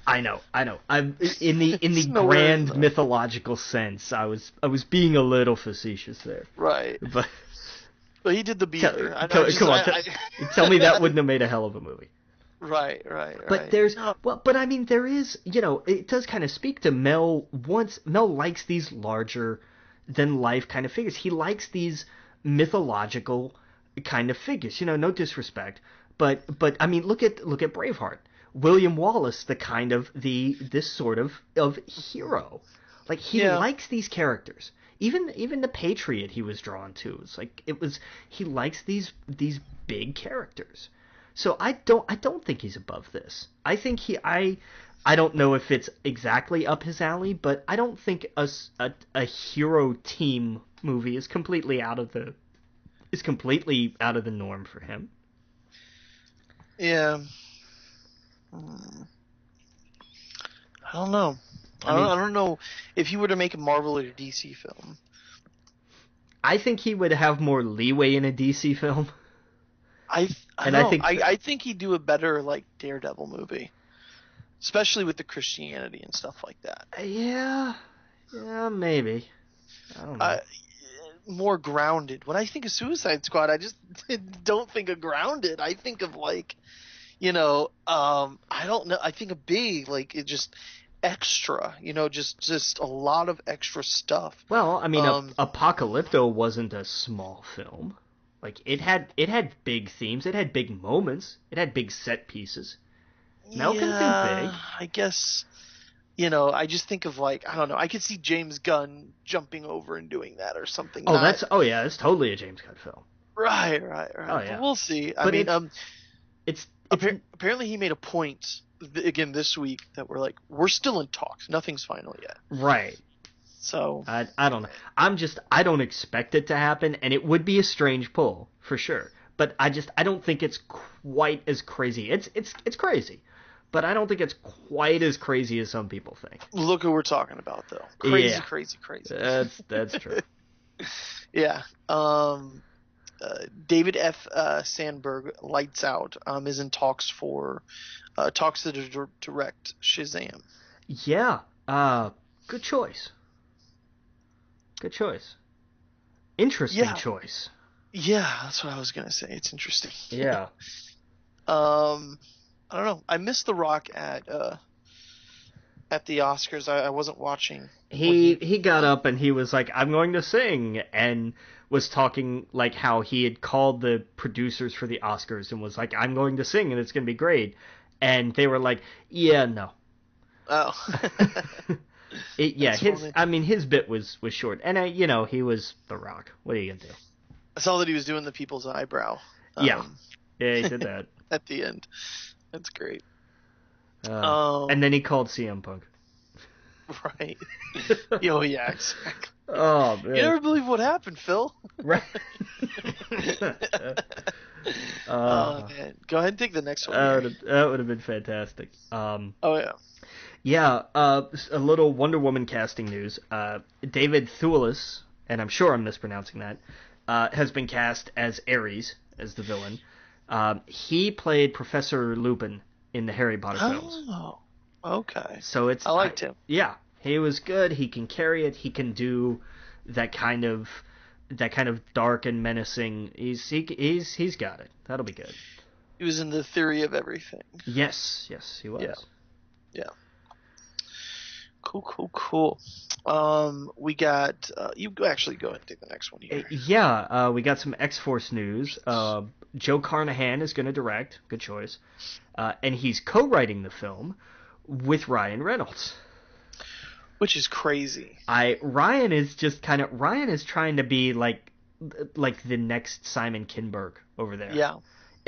I know. I'm in the grand mythological sense. I was being a little facetious there. Right. But he did the beater. Come on. Tell me that wouldn't have made a hell of a movie. Right. But but I mean, there is, it does kind of speak to Mel. Mel likes these larger than life kind of figures. He likes these mythological kind of figures. No disrespect, but I mean, look at Braveheart. William Wallace, the kind of this sort of hero. Like, he likes these characters. Even the Patriot he was drawn to. It's like he likes these big characters. So I don't think he's above this. I think I don't know if it's exactly up his alley, but I don't think a hero team movie is completely out of the norm for him. Yeah. I don't know. I don't know if he were to make a Marvel or a DC film. I think he would have more leeway in a DC film. I think he'd do a better Daredevil movie, especially with the Christianity and stuff like that. Yeah, maybe. I don't know. More grounded. When I think of Suicide Squad, I just don't think of grounded. I think of I don't know. I think of big, it just extra. Just a lot of extra stuff. Well, I mean, Apocalypto wasn't a small film. Like, it had big themes, it had big moments, it had big set pieces. Mel can think big. I guess, I just think of I don't know, I could see James Gunn jumping over and doing that or something. That's totally a James Gunn film. Right. Oh, yeah. But we'll see. It's apparently he made a point again this week that we're still in talks. Nothing's final yet. Right. So I don't know. I don't expect it to happen, and it would be a strange pull for sure. But I don't think it's quite as crazy. It's crazy, but I don't think it's quite as crazy as some people think. Look who we're talking about, though. Crazy. That's true. Yeah. David F. Sandberg, Lights Out, is in talks to direct Shazam. Yeah. Good choice. Interesting choice. Yeah, that's what I was gonna say. It's interesting. Yeah. I don't know. I missed The Rock at the Oscars. I wasn't watching. He got up and he was like, "I'm going to sing," and was talking like how he had called the producers for the Oscars and was like, "I'm going to sing and it's going to be great," and they were like, "Yeah, no." Oh. His bit was short, and he was The Rock. What are you gonna do? I saw that he was doing the people's eyebrow. Yeah, he did that at the end. That's great. And then he called CM Punk. Right. Oh yeah, exactly. Oh man, you never believe what happened, Phil. Right. Oh Uh, man, go ahead and take the next one here. that would have been fantastic. Oh yeah. Yeah, a little Wonder Woman casting news. David Thewlis, and I'm sure I'm mispronouncing that, has been cast as Ares, as the villain. He played Professor Lupin in the Harry Potter films. Oh, okay. So I liked him. yeah, he was good. He can carry it. He can do that kind of dark and menacing. He's got it. That'll be good. He was in the Theory of Everything. Yes, he was. Yeah, yeah. Cool. We got you actually go ahead and take the next one here. Yeah, we got some X-Force news. Joe Carnahan is going to direct. Good choice. And he's co-writing the film with Ryan Reynolds. Which is crazy. Ryan is trying to be like the next Simon Kinberg over there. Yeah.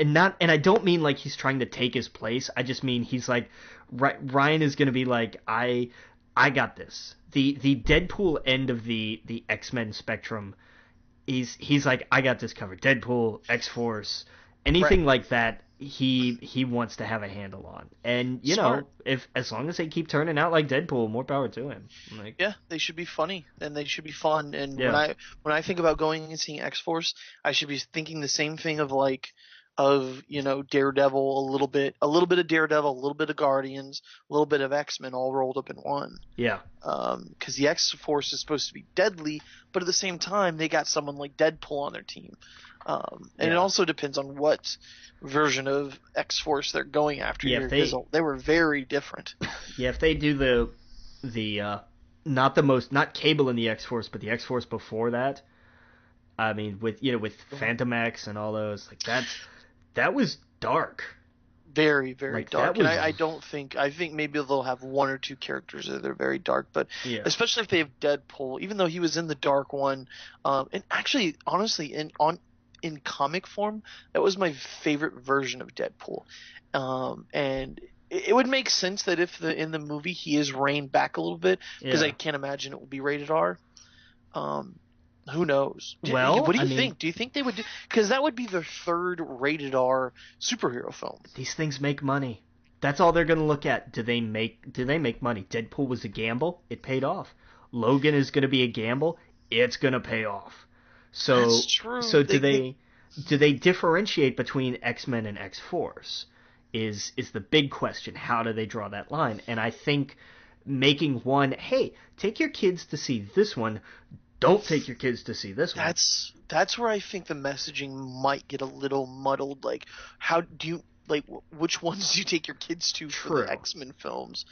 And I don't mean like he's trying to take his place. I just mean he's like Ryan is going to be like I got this. The Deadpool end of the X-Men spectrum. He's like I got this covered. Deadpool, X-Force, anything like that. He wants to have a handle on. And you Smart. know, if as long as they keep turning out like Deadpool, more power to him. Like, Yeah, they should be funny and they should be fun. And yeah. when I think about going and seeing X-Force, I should be thinking the same thing of Daredevil, a little bit of Daredevil, a little bit of Guardians, a little bit of X-Men all rolled up in one. Yeah. Because the X-Force is supposed to be deadly, but at the same time they got someone like Deadpool on their team. And it also depends on what version of X-Force they're going after here, because they were very different. Yeah, if they do the not Cable in the X-Force, but the X-Force before that, I mean with Phantom X and all those, like that was dark. Very, very like, dark. Was... And I think maybe they'll have one or two characters that are very dark, but especially if they have Deadpool, even though he was in the dark one, and actually honestly in comic form, that was my favorite version of Deadpool. And it would make sense that if in the movie he is reined back a little bit, because I can't imagine it will be rated R. Who knows? Well, what do you think? Do you think they would do? Because that would be their third rated R superhero film. These things make money. That's all they're going to look at. Do they make money? Deadpool was a gamble. It paid off. Logan is going to be a gamble. It's going to pay off. So that's true. So do they differentiate between X-Men and X-Force? Is the big question. How do they draw that line? And I think making one, hey, take your kids to see this one. Don't take your kids to see this one. That's where I think the messaging might get a little muddled. Like, how do you which ones do you take your kids to for the X-Men films?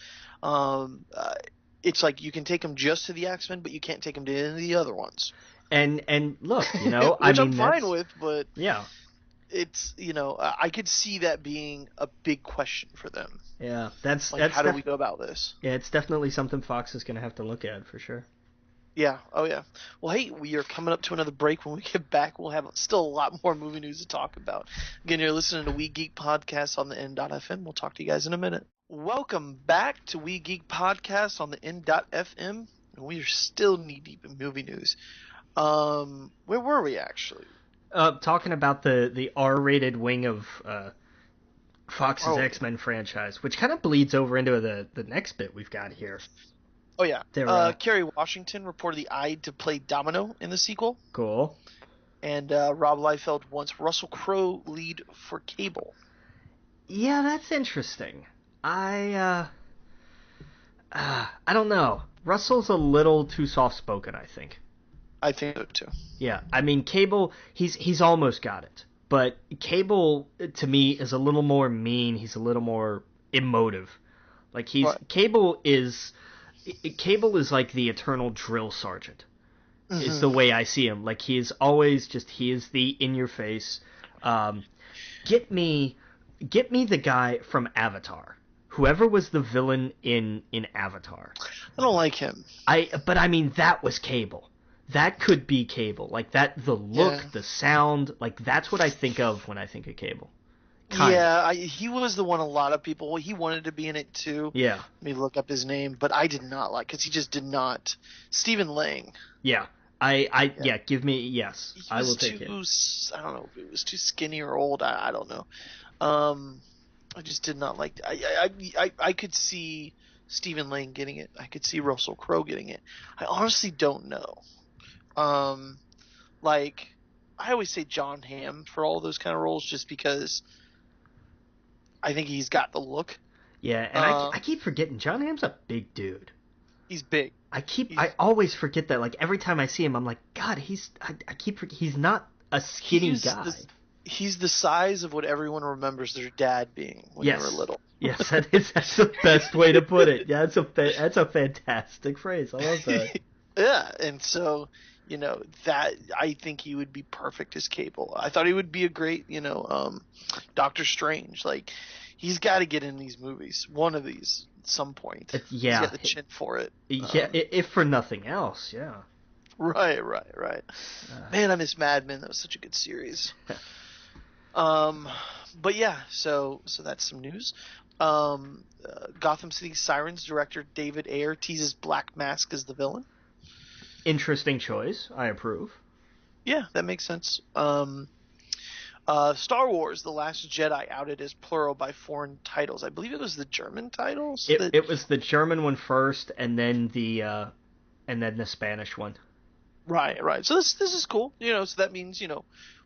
It's like you can take them just to the X-Men, but you can't take them to any of the other ones. And look, which I'm fine with, but yeah, it's I could see that being a big question for them. Yeah, that's how do we go about this? Yeah, it's definitely something Fox is going to have to look at for sure. Yeah. Oh, yeah. Well, hey, we are coming up to another break. When we get back, we'll have still a lot more movie news to talk about. Again, you're listening to We Geek Podcast on the N.FM. We'll talk to you guys in a minute. Welcome back to We Geek Podcast on the N.FM. And we are still knee-deep in movie news. Where were we, actually? Talking about the R-rated wing of Fox's X-Men franchise, which kind of bleeds over into the next bit we've got here. Oh, yeah. Kerry Washington reportedly eyed to play Domino in the sequel. Cool. And Rob Liefeld wants Russell Crowe lead for Cable. Yeah, that's interesting. I don't know. Russell's a little too soft-spoken, I think. I think so, too. Yeah, I mean, Cable, he's almost got it. But Cable, to me, is a little more mean. He's a little more emotive. Like, Cable is like the eternal drill sergeant. Mm-hmm. Is the way I see him. Like, he is the in-your-face. Get me the guy from Avatar. Whoever was the villain in Avatar. I don't like him. But I mean, that was Cable. That could be Cable. Like, that, the look, the sound, like, that's what I think of when I think of Cable. He was the one a lot of people, he wanted to be in it too. Yeah. Let me look up his name, but I did not like, because he just did not. Stephen Lang. Yeah. Yeah, give me, yes. He I will was take it. I don't know if it was too skinny or old. I don't know. Um, I just did not like. I could see Stephen Lang getting it. I could see Russell Crowe getting it. I honestly don't know. Um, like I always say John Hamm for all those kind of roles, just because I think he's got the look. Yeah, and I Um, keep forgetting John Hamm's a big dude. he's big. I He's always forget that. Like every time I see him, I'm like, God, he's not a skinny he's guy. the he's the size of what everyone remembers their dad being when they were Yes, little. yes, that's the best way to put it. Yeah, that's a fantastic phrase. I love that. Yeah, and so that I think he would be perfect as Cable. I thought he would be a great Doctor Strange. Like he's got to get in these movies, one of these at some point. He's Yeah, got the chin for it. yeah. If for nothing else, yeah. Right. Man, I miss Mad Men. That was such a good series. Um, but yeah, so that's some news. Gotham City Sirens director David Ayer teases Black Mask as the villain. Interesting choice. I approve. Yeah, that makes sense. Star Wars: The Last Jedi outed as plural by foreign titles. I believe it was the German titles that. It was the German one first, and then the Spanish one. Right. So this is cool. So that means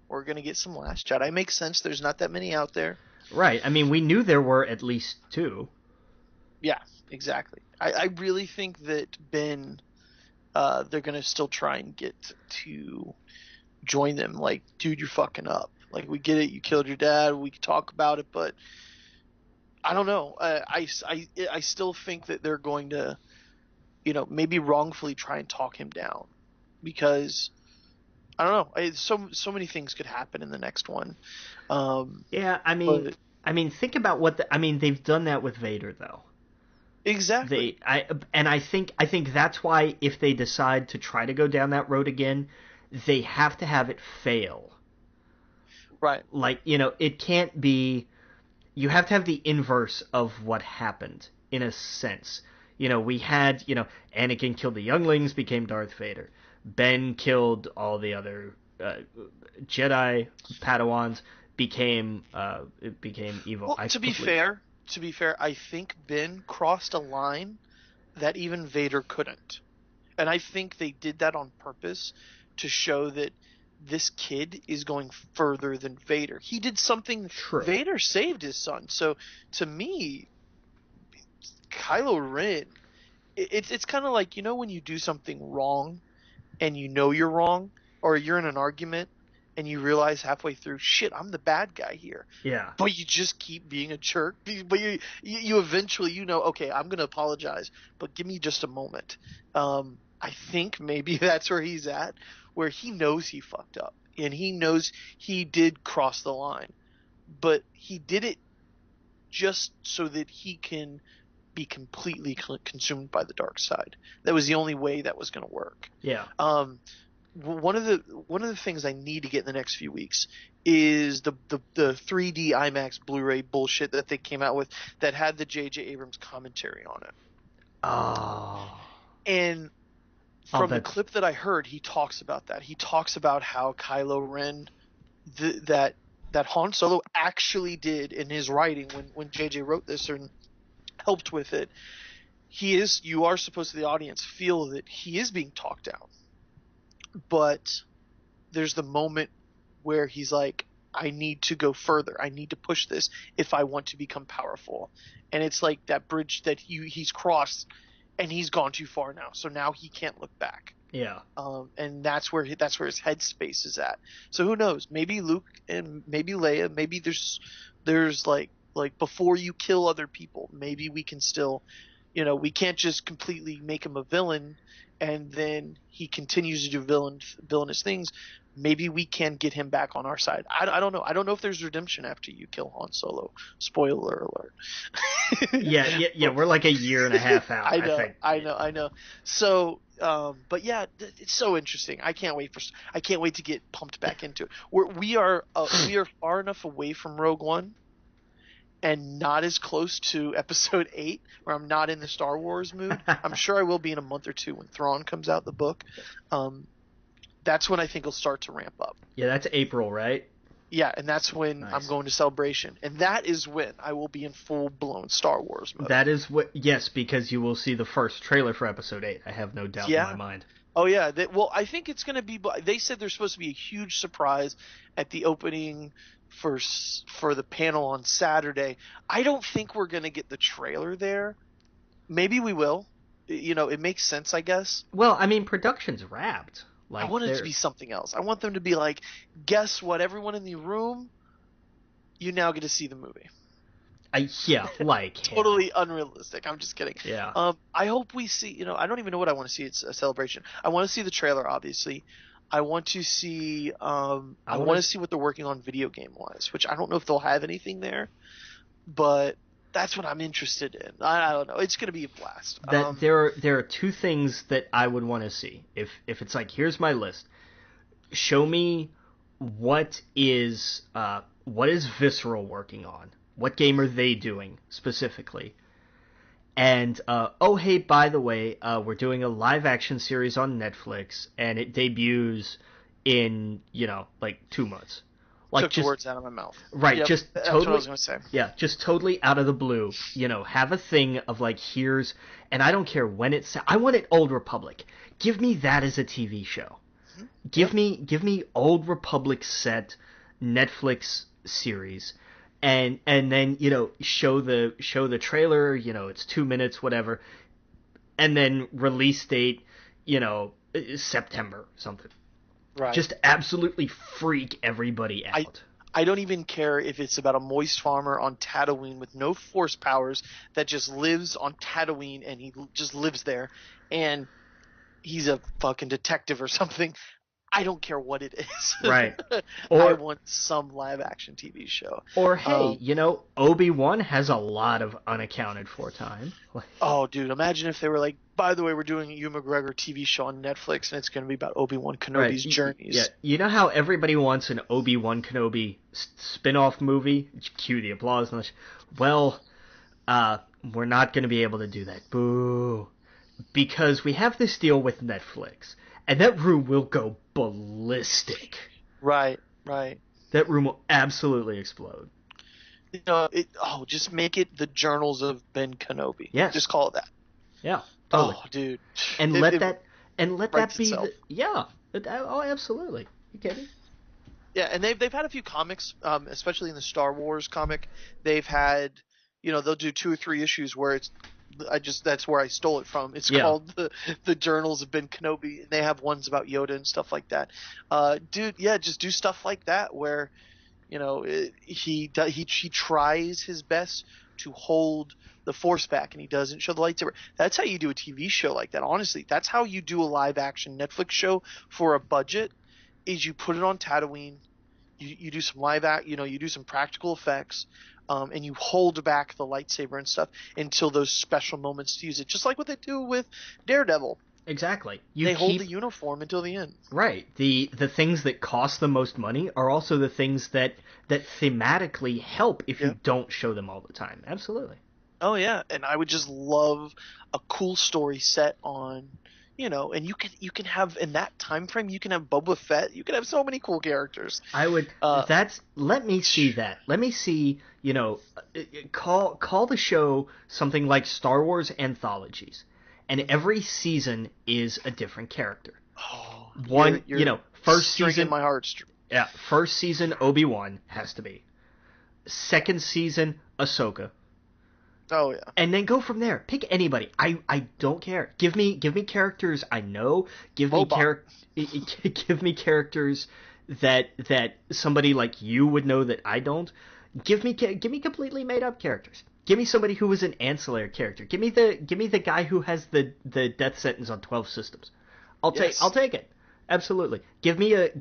we're gonna get some Last Jedi. Makes sense. There's not that many out there. Right. I mean, we knew there were at least two. Yeah, exactly. I really think that Ben, they're gonna still try and get to join them. Like, dude, you're fucking up. Like, we get it. You killed your dad. We can talk about it, but I don't know. I still think that they're going to, maybe wrongfully try and talk him down, because I don't know. So many things could happen in the next one. Yeah, But think about I mean, they've done that with Vader though. exactly. I think that's why if they decide to try to go down that road again, they have to have it fail. Right. Like, it can't be. You have to have the inverse of what happened in a sense. We had, Anakin killed the younglings, became Darth Vader. Ben killed all the other Jedi Padawans, became evil. Well, to be fair, I think Ben crossed a line that even Vader couldn't. And I think they did that on purpose to show that this kid is going further than Vader. He did something. True. Vader saved his son. So to me, Kylo Ren, it's kind of like, when you do something wrong and you're wrong, or you're in an argument and you realize halfway through, shit, I'm the bad guy here. Yeah. But you just keep being a jerk. But you eventually, okay, I'm going to apologize, but give me just a moment. I think maybe that's where he's at, where he knows he fucked up and he knows he did cross the line, but he did it just so that he can be completely consumed by the dark side. That was the only way that was going to work. Yeah. One of the things I need to get in the next few weeks is the 3D IMAX Blu-ray bullshit that they came out with that had the J.J. Abrams commentary on it. Oh. And from the clip that I heard, he talks about that. He talks about how Kylo Ren, that Han Solo actually did in his writing when J.J. wrote this and helped with it. You are supposed to, the audience, feel that he is being talked down. But there's the moment where he's like, I need to go further. I need to push this if I want to become powerful. And it's like that bridge that he's crossed, and he's gone too far now. So now he can't look back. Yeah. And that's where his headspace is at. So who knows? Maybe Luke and maybe Leia. Maybe there's like before you kill other people, maybe we can still, we can't just completely make him a villain and then he continues to do villainous things. Maybe we can get him back on our side. I don't know. I don't know if there's redemption after you kill Han Solo. Spoiler alert. Yeah. We're like a year and a half out. I know. So, but yeah, it's so interesting. I can't wait to get pumped back into it. We are far enough away from Rogue One and not as close to Episode 8, where I'm not in the Star Wars mood. I'm sure I will be in a month or two when Thrawn comes out, the book. That's when I think it'll start to ramp up. Yeah, that's April, right? Yeah, and that's when Nice. I'm going to Celebration, and that is when I will be in full blown Star Wars mode. That is what. Yes, because you will see the first trailer for Episode 8. I have no doubt in my mind. Oh yeah. Well, I think it's going to be. They said there's supposed to be a huge surprise at the opening for the panel on Saturday. I don't think we're going to get the trailer there. Maybe we will. It makes sense, I guess. Well, I mean, production's wrapped. I want it to be something else. I want them to be like, guess what? Everyone in the room, you now get to see the movie. Totally unrealistic. I'm just kidding. Yeah. I hope we see. I don't even know what I want to see. It's a Celebration. I want to see the trailer, obviously. I want to see. I want to see what they're working on video game wise, which I don't know if they'll have anything there, but that's what I'm interested in. I don't know. It's going to be a blast. There are two things that I would want to see. If it's like, here's my list. Show me what is Visceral working on. What game are they doing specifically? And hey, by the way, we're doing a live action series on Netflix, and it debuts in 2 months. Took the words out of my mouth. Right, yep, just that's totally. What I was going to say. Yeah, just totally out of the blue. Have a thing of here's, and I don't care when it's. I want it Old Republic. Give me that as a TV show. Mm-hmm. Give me Old Republic set Netflix series, and then show the trailer. It's 2 minutes, whatever, and then release date. September something. Right. Just absolutely freak everybody out. I don't even care if it's about a moist farmer on Tatooine with no force powers that just lives on Tatooine and he just lives there and he's a fucking detective or something. I don't care what it is. Right. I want some live action TV show. Or hey, Obi-Wan has a lot of unaccounted for time. Oh, dude, imagine if they were like, by the way, we're doing a Hugh McGregor TV show on Netflix and it's going to be about Obi-Wan Kenobi's journeys. Yeah. You know how everybody wants an Obi-Wan Kenobi spin-off movie? Cue the applause. Well, we're not going to be able to do that. Boo. Because we have this deal with Netflix. And that room will go ballistic. Right. That room will absolutely explode. Just make it the Journals of Ben Kenobi. Yes. Just call it that. Yeah. Totally. Oh, dude. And let that be itself. Absolutely. You kidding? Yeah, and they've had a few comics, especially in the Star Wars comic. They've had, they'll do 2 or 3 issues where that's where I stole it from. It's called the Journals of Ben Kenobi, and they have ones about Yoda and stuff like that. Just do stuff like that where, he tries his best to hold the Force back, and he doesn't show the lightsaber. That's how you do a TV show like that. Honestly, that's how you do a live action Netflix show for a budget. Is you put it on Tatooine, you do some you do some practical effects. And you hold back the lightsaber and stuff until those special moments to use it, just like what they do with Daredevil. Exactly. They hold the uniform until the end. Right. The things that cost the most money are also the things that thematically help if you don't show them all the time. Absolutely. Oh yeah, and I would just love a cool story set on, and you can have in that time frame you can have Boba Fett. You can have so many cool characters. I would. Let me see that. Let me see. Call the show something like Star Wars Anthologies, and every season is a different character. Oh, first season my heartstrings. Yeah, first season Obi-Wan has to be. Second season Ahsoka. Oh yeah. And then go from there. Pick anybody. I don't care. Give me characters I know. Give me characters that somebody like you would know that I don't. Give me completely made up characters. Give me somebody who is an ancillary character. Give me the guy who has the death sentence on 12 systems. I'll take it. Absolutely. Give me a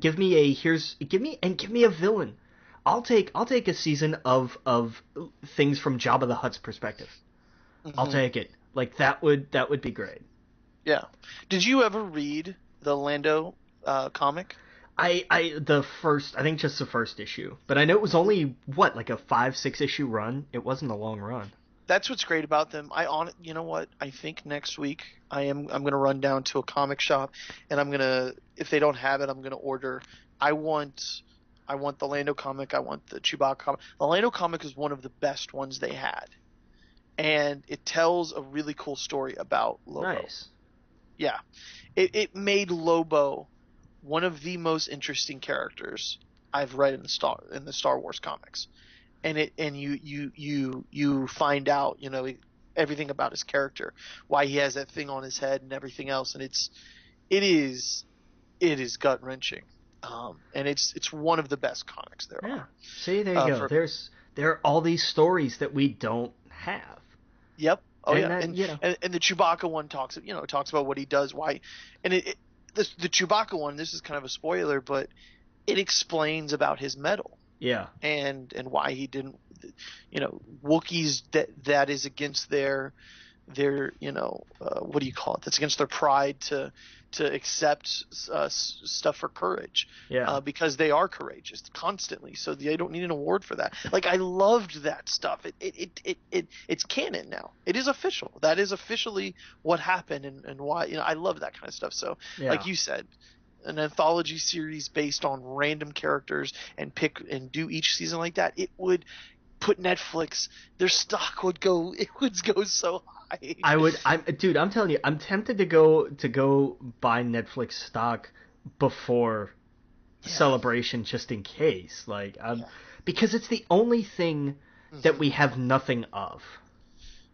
villain. I'll take a season of things from Jabba the Hutt's perspective. Mm-hmm. I'll take it. That would be great. Yeah. Did you ever read the Lando comic? I think just the first issue, but I know it was only a 5-6 issue run. It wasn't a long run. That's what's great about them. You know what? I think next week I'm gonna run down to a comic shop, and I'm gonna, if they don't have it, I'm gonna order. I want I want the Lando comic. I want the Chewbacca comic. The Lando comic is one of the best ones they had, and it tells a really cool story about Lobo. Nice. Yeah, it made Lobo one of the most interesting characters I've read in the Star Wars comics. And you find out, everything about his character, why he has that thing on his head and everything else, and it is it is gut wrenching. And it's one of the best comics there Yeah. are. See, there you go. For There are all these stories that we don't have. Yep. Oh And yeah. that, And the Chewbacca one talks about what he does, why, and the Chewbacca one. This is kind of a spoiler, but it explains about his medal yeah. and why he didn't. Wookiees, that is against their what do you call it? That's against their pride to accept stuff for courage. Yeah. Because they are courageous constantly, so they don't need an award for that. Like, I loved that stuff. It's canon now. It is official. That is officially what happened, and why. I love that kind of stuff. So, Yeah. like you said, an anthology series based on random characters and do each season like that, it would put Netflix, their stock would go so high. I'm telling you, I'm tempted to go buy Netflix stock before Celebration, just in case. Because it's the only thing that we have nothing of.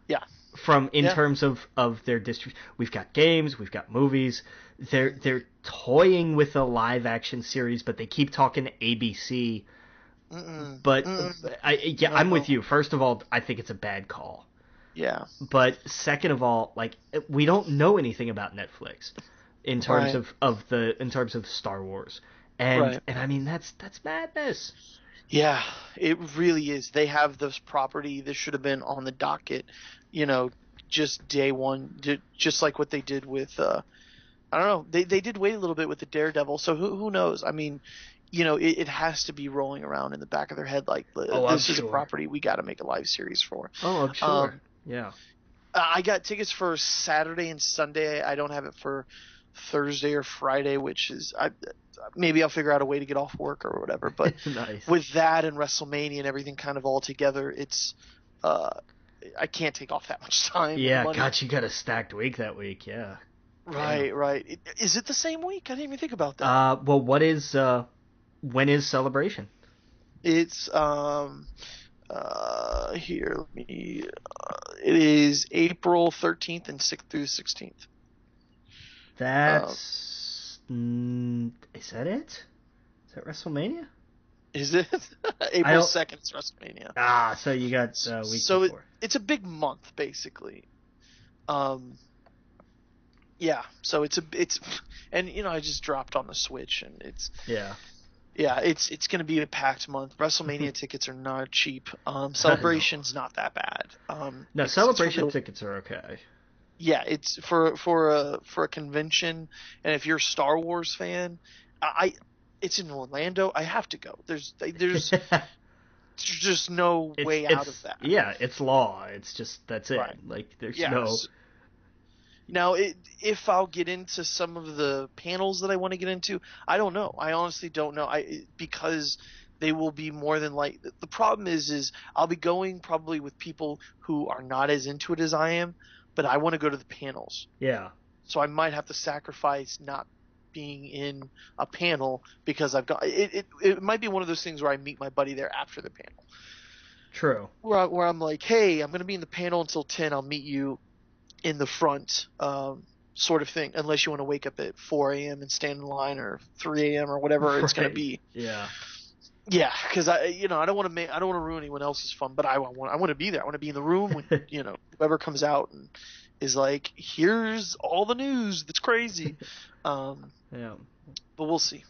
Yeah. In terms of their distribution. We've got games, we've got movies. They're toying with a live action series, but they keep talking to ABC. But I'm with you. First of all, I think it's a bad call. Yeah. But second of all, we don't know anything about Netflix in terms of Star Wars, and I mean that's madness. Yeah, it really is. They have this property. This should have been on the docket, just day one, just like what they did with. I don't know. They did wait a little bit with the Daredevil, so who knows? I mean, it has to be rolling around in the back of their head like, this is a property we got to make a live series for. Oh, I'm sure. Yeah. I got tickets for Saturday and Sunday. I don't have it for Thursday or Friday, which is maybe I'll figure out a way to get off work or whatever. But nice. With that and WrestleMania and everything kind of all together, it's I can't take off that much time. Yeah, God, you got a stacked week that week. Yeah. Right. Is it the same week? I didn't even think about that. Well, when is Celebration? It's here. Let me. It is April 13th and 6th through 16th. That's is that it? Is that WrestleMania? Is it? April 2nd is WrestleMania. So you got a week so before. It's a big month, basically. Yeah. So it's and I just dropped on the Switch, and it's it's going to be a packed month. WrestleMania tickets are not cheap. Celebration's not that bad. No, Celebration tickets are okay. Yeah, it's for a convention, and if you're a Star Wars fan, it's in Orlando. I have to go. There's just no way out of that. Yeah, it's law. It's just that's it. Right. There's no. Now, if I'll get into some of the panels that I want to get into, I don't know. I honestly don't know. Because they will be more than the problem is I'll be going probably with people who are not as into it as I am, but I want to go to the panels. Yeah. So I might have to sacrifice not being in a panel because I've got it. It might be one of those things where I meet my buddy there after the panel. True. Where I'm like, hey, I'm going to be in the panel until 10. I'll meet you in the front, sort of thing, unless you want to wake up at 4 a.m. and stand in line, or 3 a.m. or whatever it's going to be. Yeah. Yeah, because I don't want to ruin anyone else's fun, but I want to be there. I want to be in the room when whoever comes out and is like, here's all the news that's crazy. Yeah. But we'll see.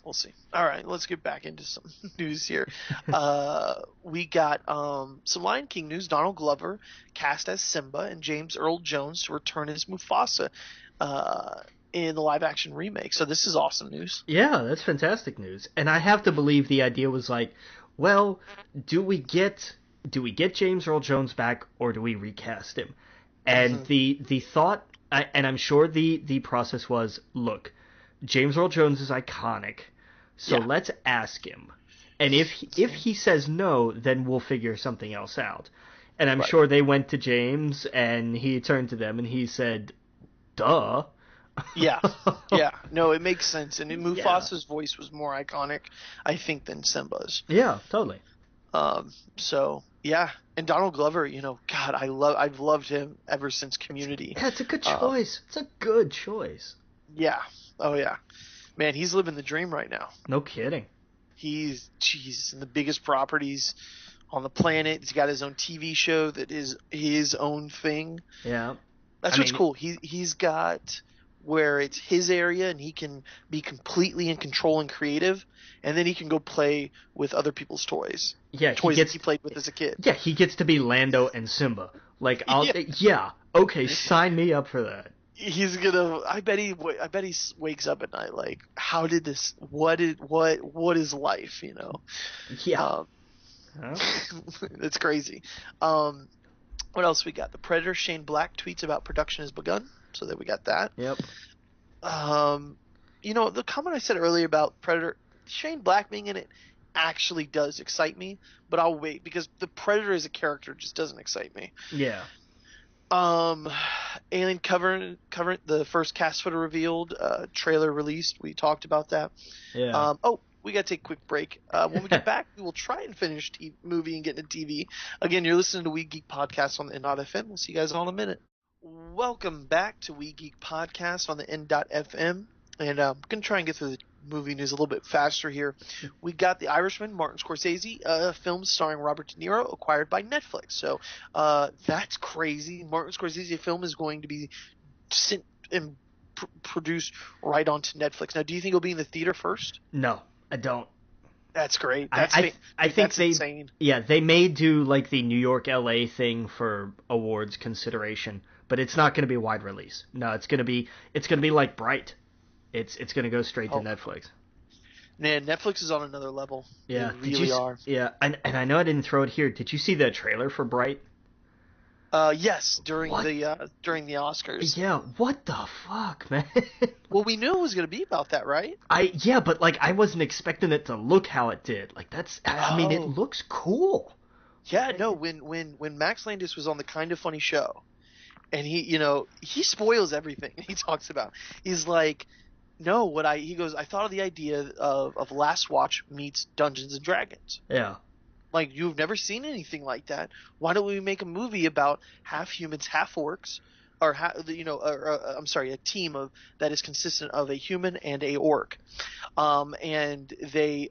All right, let's get back into some news here. We got some Lion King news. Donald Glover cast as Simba, and James Earl Jones to return as Mufasa in the live-action remake. So this is awesome news. Yeah, that's fantastic news. And I have to believe the idea was well, do we get do we get James Earl Jones back or do we recast him? And Hmm. the thought, and I'm sure the process was, look, James Earl Jones is iconic, so Yeah. let's ask him. And if he says no, then we'll figure something else out. And I'm Right. sure they went to James and he turned to them and he said, "Duh." Yeah. Yeah. No, it makes sense. And Yeah. Mufasa's voice was more iconic, I think, than Simba's. Yeah, totally. So yeah. And Donald Glover, God, I've loved him ever since Community. Yeah, it's a good Um, choice. It's a good choice. yeah. Oh yeah. Man, he's living the dream right now. No kidding. He's in the biggest properties on the planet. He's got his own TV show that is his own thing. Yeah. I That's what's mean, cool. He's got where it's his area and he can be completely in control and creative, and then he can go play with other people's toys, yeah, he toys that gets he played with as a kid. yeah, he gets to be Lando and Simba. Like I'll Yeah, yeah, okay, sign me up for that. he's gonna. I bet he wakes up at night like, how did this? What is life? Yeah. Um, Huh? it's crazy. Um, what else we got? The Predator Shane Black tweets about production has begun, so that we got that. Yep. Um, the comment I said earlier about Predator, Shane Black being in it actually does excite me, but I'll wait because the Predator as a character just doesn't excite me. Yeah. Um, Alien Covenant, the first cast photo revealed, trailer released. We talked about that. Yeah. We got to take a quick break. When we get back, we will try and finish movie and get into TV. Again, you're listening to We Geek Podcast on the N.FM. We'll see you guys all in a minute. Welcome back to We Geek Podcast on the N.FM. And I'm going to try and get through the movie news a little bit faster here. We got The Irishman, Martin Scorsese, film starring Robert De Niro, acquired by Netflix. So that's crazy. Martin Scorsese film is going to be sent and produced right onto Netflix. Now, do you think it'll be in the theater first? No, I don't. That's great. I think That's they insane. yeah, they may do like the New York LA thing for awards consideration, but it's not going to be wide release. No, it's going to be like Bright. It's going to go straight to Oh Netflix. man, Netflix is on another level. They Yeah, really are. yeah, and I know I didn't throw it here. Did you see the trailer for Bright? Yes, What? during the Oscars. Yeah, what the fuck, man? Well, we knew it was going to be about that, right? Yeah, but like I wasn't expecting it to look how it did. Like I mean, it Oh, looks cool. yeah. No, when Max Landis was on the Kind of Funny show, and he spoils everything he talks about. He's like, no, he goes, I thought of the idea of Last Watch meets Dungeons and Dragons. Yeah, Like, you've never seen anything like that. Why don't we make a movie about half humans, half orcs, or I'm sorry, a team of that is consistent of a human and a orc, and they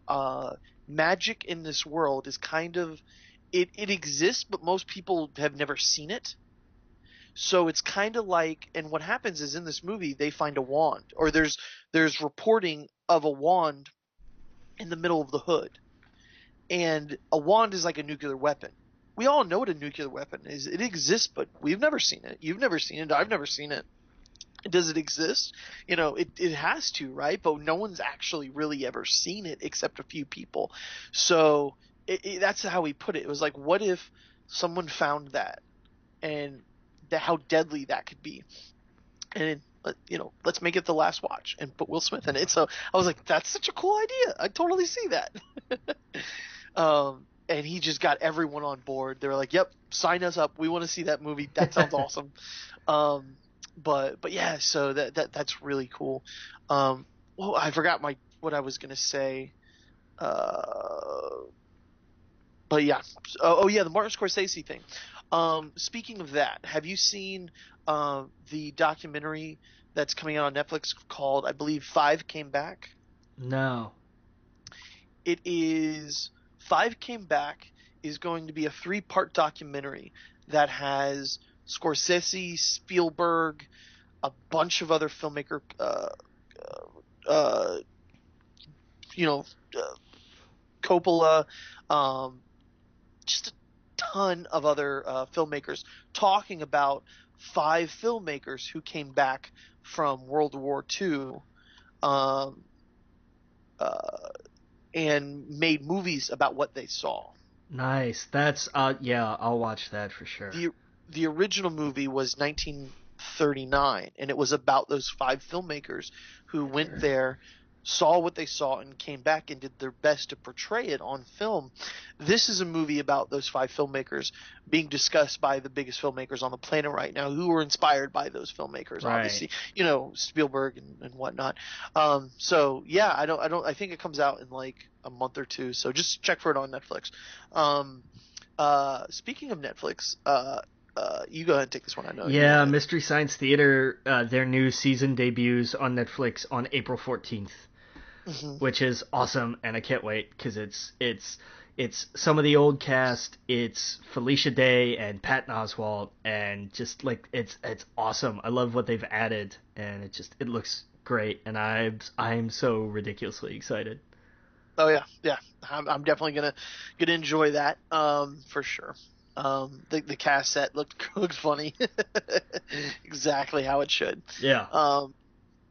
magic in this world is kind of it exists, but most people have never seen it. So it's kind of like, and what happens is in this movie they find a wand, or there's reporting of a wand in the middle of the hood, and a wand is like a nuclear weapon. We all know what a nuclear weapon is. It exists, but we've never seen it. You've never seen it. I've never seen it. Does it exist? It has to, right? But no one's actually really ever seen it except a few people. So that's how we put it. It was like, what if someone found that, and how deadly that could be? And let's make it The Last Watch and put Will Smith in it. So I was like, that's such a cool idea. I totally see that. And he just got everyone on board. They were like, "Yep, sign us up. We want to see that movie. That sounds awesome." But yeah, so that's really cool. Well, I forgot what I was gonna say. Uh, but yeah, yeah, the Martin Scorsese thing. Speaking of that, have you seen the documentary that's coming out on Netflix called, I believe, Five Came Back? no, It is Five Came Back is going to be a three-part documentary that has Scorsese, Spielberg, a bunch of other filmmaker, uh, you know, uh, Coppola, um, just a ton of other filmmakers talking about five filmmakers who came back from World War II, um, uh, and made movies about what they saw. Nice. That's yeah, I'll watch that for sure. The original movie was 1939, and it was about those five filmmakers who went there, saw what they saw, and came back and did their best to portray it on film. This is a movie about those five filmmakers being discussed by the biggest filmmakers on the planet right now, who were inspired by those filmmakers, Right. obviously, Spielberg and whatnot. So yeah, I think it comes out in like a month or two, so just check for it on Netflix. Speaking of Netflix, you go ahead and take this one. I know. Yeah, Mystery Science Theater, their new season debuts on Netflix on April 14th, which is awesome, and I can't wait because it's some of the old cast. It's Felicia Day and Patton Oswalt, and just like it's awesome. I love what they've added, and it looks great, and I'm so ridiculously excited. Oh yeah. I'm definitely gonna enjoy that. For sure. The cast set looks funny. Exactly how it should. Yeah.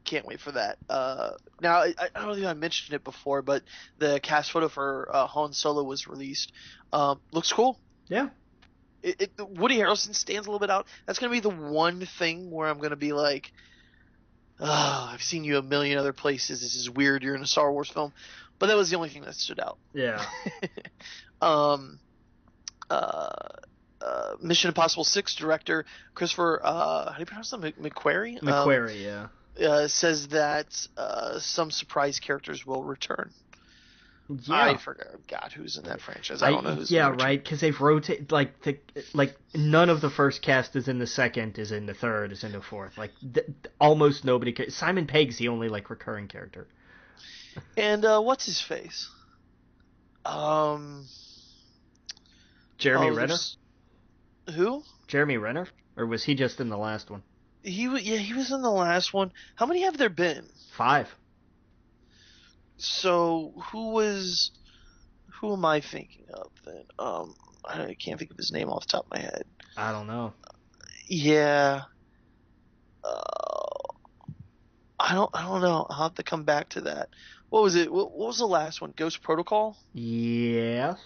Can't wait for that. Now I don't think I mentioned it before, but the cast photo for Han Solo was released. Looks cool. Yeah. Woody Harrelson stands a little bit out. That's gonna be the one thing where I'm gonna be like, I've seen you a million other places. This is weird. You're in a Star Wars film, but that was the only thing that stood out. Yeah. Mission Impossible 6 director Christopher, how do you pronounce that? McQuarrie? McQuarrie, yeah. Says that some surprise characters will return. Yeah. I forgot who's in that franchise. I don't know who's. Yeah, right. Because they've rotated like none of the first cast is in the second, is in the third, is in the fourth. Like almost nobody. Simon Pegg's the only like recurring character. And what's his face? Jeremy Renner. Who? Jeremy Renner, or was he just in the last one? He was in the last one. How many have there been? 5. So who am I thinking of then? I can't think of his name off the top of my head. I don't know. Yeah. I don't know. I'll have to come back to that. What was it? What was the last one? Ghost Protocol? Yes.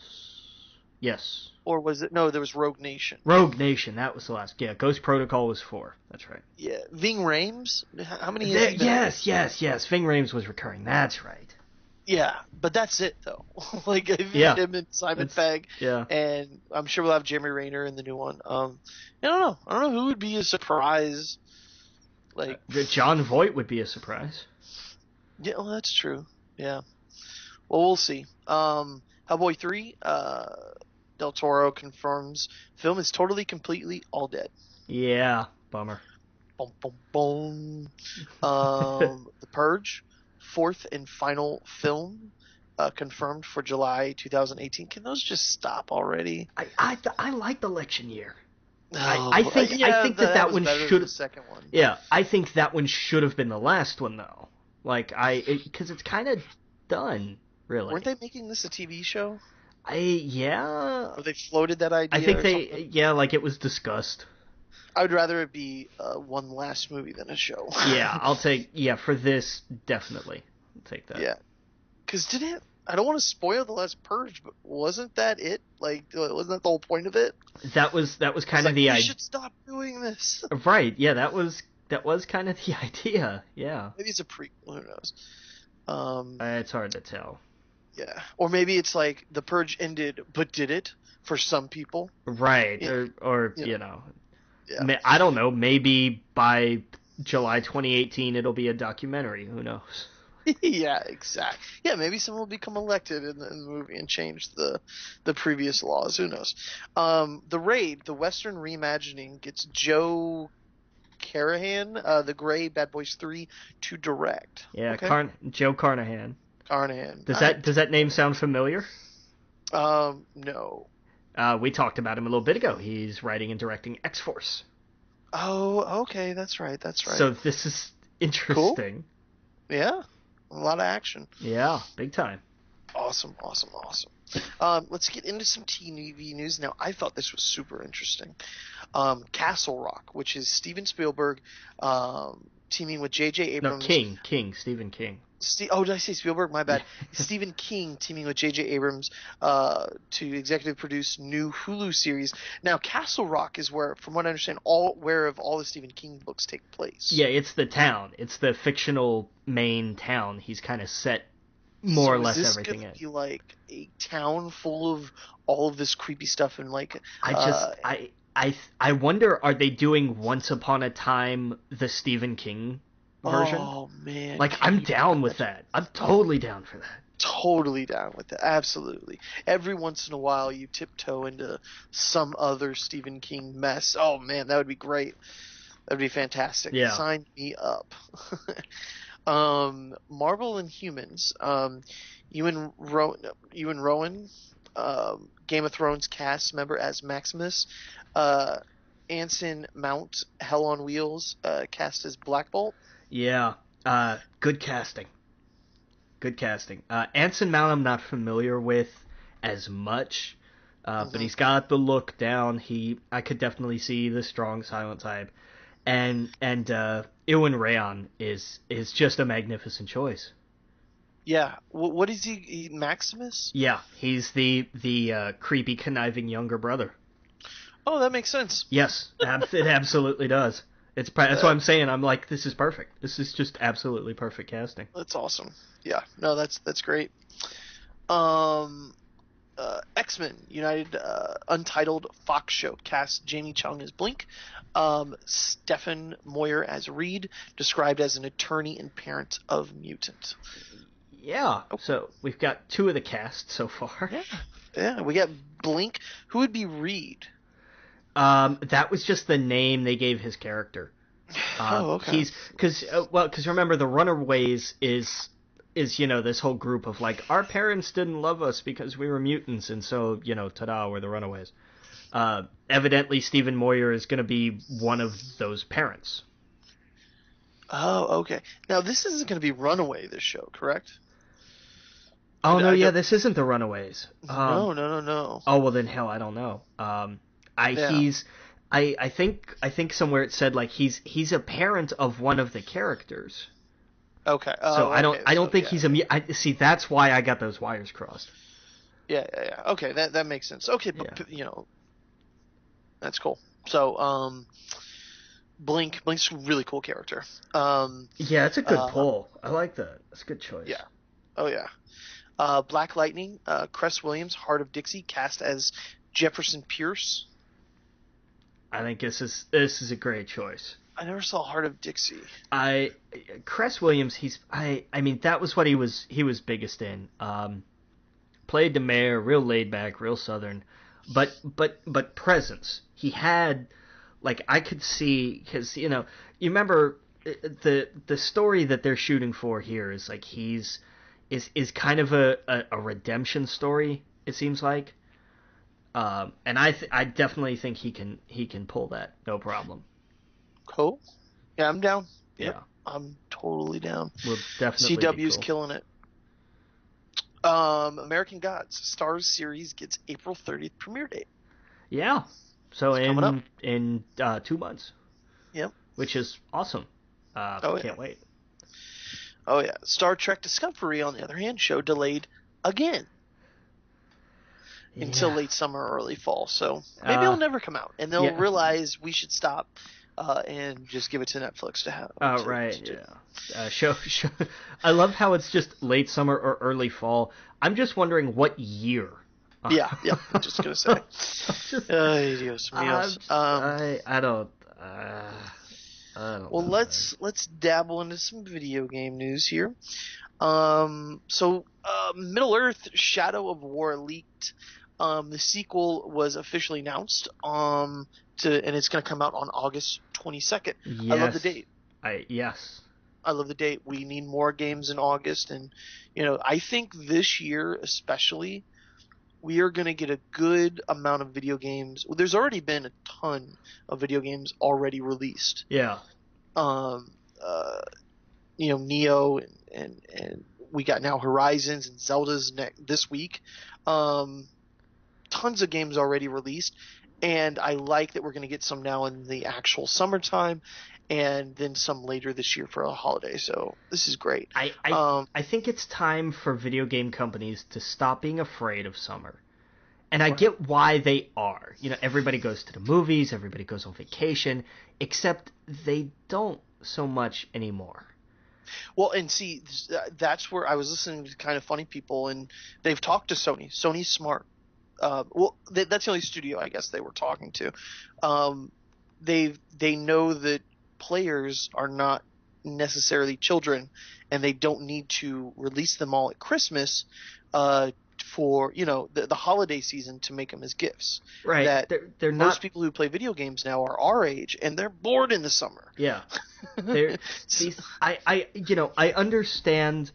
Or was it? No, there was Rogue Nation. Rogue Nation, that was the last. Yeah, Ghost Protocol was 4. That's right. Yeah. Ving Rhames? How many? Yes. Ving Rhames was recurring. That's right. Yeah, but that's it though. Like him and Simon Pegg. Yeah. And I'm sure we'll have Jeremy Renner in the new one. I don't know who would be a surprise. Like John Voight would be a surprise. Yeah, well, that's true. Yeah. Well, we'll see. Hellboy 3, Del Toro confirms film is totally, completely all dead. Yeah, bummer. Boom, boom, boom. The Purge, 4th and final film, confirmed for July 2018. Can those just stop already? I like the election year. Oh, I think that one should have. Second one. Yeah, I think that one should have been the last one though. Like because it's kind of done, really. Weren't they making this a TV show? Yeah. Or they floated that idea? I think like it was discussed. I would rather it be one last movie than a show. Yeah, for this, definitely. I'll take that. Yeah. Because I don't want to spoil the last Purge, but wasn't that it? Like, wasn't that the whole point of it? That was kind of the idea. We should stop doing this. Right, yeah, that was kind of the idea, yeah. Maybe it's a prequel, who knows? It's hard to tell. Yeah. Or maybe it's like the Purge ended, but did it for some people? Right, yeah. or you know. Yeah. I don't know, maybe by July 2018 it'll be a documentary, who knows? Yeah, exactly. Yeah, maybe someone will become elected in the movie and change the previous laws. Who knows? The Raid, the Western reimagining, gets Joe Carnahan, The Gray, Bad Boys 3, to direct. Yeah, okay? Joe Carnahan. Does that name sound familiar? No. We talked about him a little bit ago. He's writing and directing X-Force. Oh, okay, that's right. So this is interesting. Cool. Yeah. A lot of action. Yeah, big time. Awesome, awesome, awesome. Let's get into some TV news now. I thought this was super interesting. Castle Rock, which is Steven Spielberg teaming with J.J. No, Abrams. Stephen King. Did I say Spielberg? My Yeah. bad. Stephen King teaming with J.J. Abrams to executive produce new Hulu series. Now, Castle Rock is where, from what I understand, where all the Stephen King books take place. Yeah, it's the town. It's the fictional main town. He's kind of set more or less everything in. Is this gonna be like a town full of all of this creepy stuff and like? I wonder, are they doing Once Upon a Time the Stephen King version? Oh man! Like, I'm down with that. I'm totally down for that. Totally down with it. Absolutely. Every once in a while, you tiptoe into some other Stephen King mess. Oh man, that would be great. That would be fantastic. Yeah. Sign me up. Marvel Inhumans. Ewan Rowan, Game of Thrones cast member as Maximus. Anson Mount, Hell on Wheels, cast as Black Bolt. Yeah. Good casting. Good casting. Anson Mount I'm not familiar with as much, but he's got the look down. I could definitely see the strong silent type. And Ewan Rayon is just a magnificent choice. Yeah. What is he? Maximus? Yeah, he's the creepy, conniving younger brother. Oh, that makes sense. Yes, it absolutely does. That's why I'm saying, I'm like, this is perfect. This is just absolutely perfect casting. That's awesome. Yeah. No, that's great. X-Men United Untitled Fox show cast Jamie Chung as Blink, Stephen Moyer as Reed, described as an attorney and parent of mutant. Yeah, so we've got 2 of the cast so far. Yeah, we got Blink. Who would be Reed? That was just the name they gave his character. Okay. Because remember, the Runaways is this whole group of like, our parents didn't love us because we were mutants, and so ta-da, we're the Runaways. Evidently, Stephen Moyer is going to be one of those parents. Oh, okay. Now this isn't going to be Runaway, this show, correct? Oh no, yeah, this isn't the Runaways. No. Oh well, then hell, I don't know. I think somewhere it said like he's a parent of one of the characters. Okay. So I don't think he's a. See, that's why I got those wires crossed. Yeah. Okay, that makes sense. Okay, but that's cool. So Blink's a really cool character. Yeah, it's a good pull. I like that. It's a good choice. Yeah. Oh yeah. Black Lightning, Cress Williams, Heart of Dixie, cast as Jefferson Pierce. I think this is a great choice. I never saw Heart of Dixie. Cress Williams, I mean that was what he was biggest in. Played the mayor, real laid back, real southern, but presence. He had, like, I could see, because you remember the story that they're shooting for here is like is kind of a redemption story, it seems like. And I definitely think he can pull that, no problem. Cool. Yeah, I'm down. Yep. Yeah, I'm totally down. We'll definitely. CW's killing it. American Gods Stars series gets April 30th premiere date. Yeah. So it's in 2 months. Yep. Which is awesome. Can't wait. Oh yeah. Star Trek Discovery, on the other hand, show delayed again. Until late summer or early fall. So maybe it'll never come out. And they'll realize we should stop and just give it to Netflix to have. Oh, right. Yeah. Show. I love how it's just late summer or early fall. I'm just wondering what year. Yeah. I'm just going to say. Dios míos. I don't. Well, let's dabble into some video game news here. So Middle Earth: Shadow of War leaked. The sequel was officially announced. And it's going to come out on August 22nd. Yes. I love the date. Yes. I love the date. We need more games in August, and I think this year especially, we are going to get a good amount of video games. Well, there's already been a ton of video games already released. Yeah. Neo and we got now Horizons and Zelda's this week. Um, Tons of games already released, and I like that we're going to get some now in the actual summertime, and then some later this year for a holiday. So this is great. I, I Um, I think it's time for video game companies to stop being afraid of summer. And I right. get why they are. Everybody goes to the movies, everybody goes on vacation, except they don't so much anymore. Well, and see, that's where I was listening to kind of funny people, and they've talked to Sony. Sony's smart. That's the only studio I guess they were talking to. Um, they know that players are not necessarily children, and they don't need to release them all at Christmas, uh, for the holiday season to make them as gifts. Right. That They're most not. people who play video games now are our age, and they're bored in the summer. Yeah. They're these. I understand.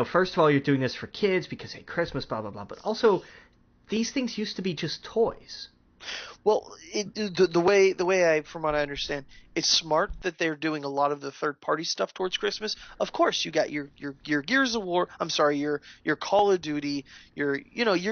First of all, you're doing this for kids because hey, Christmas, blah blah blah. But also, these things used to be just toys. Well, the way from what I understand, it's smart that they're doing a lot of the third party stuff towards Christmas. Of course, you got your Gears of War. I'm sorry, your Call of Duty. You're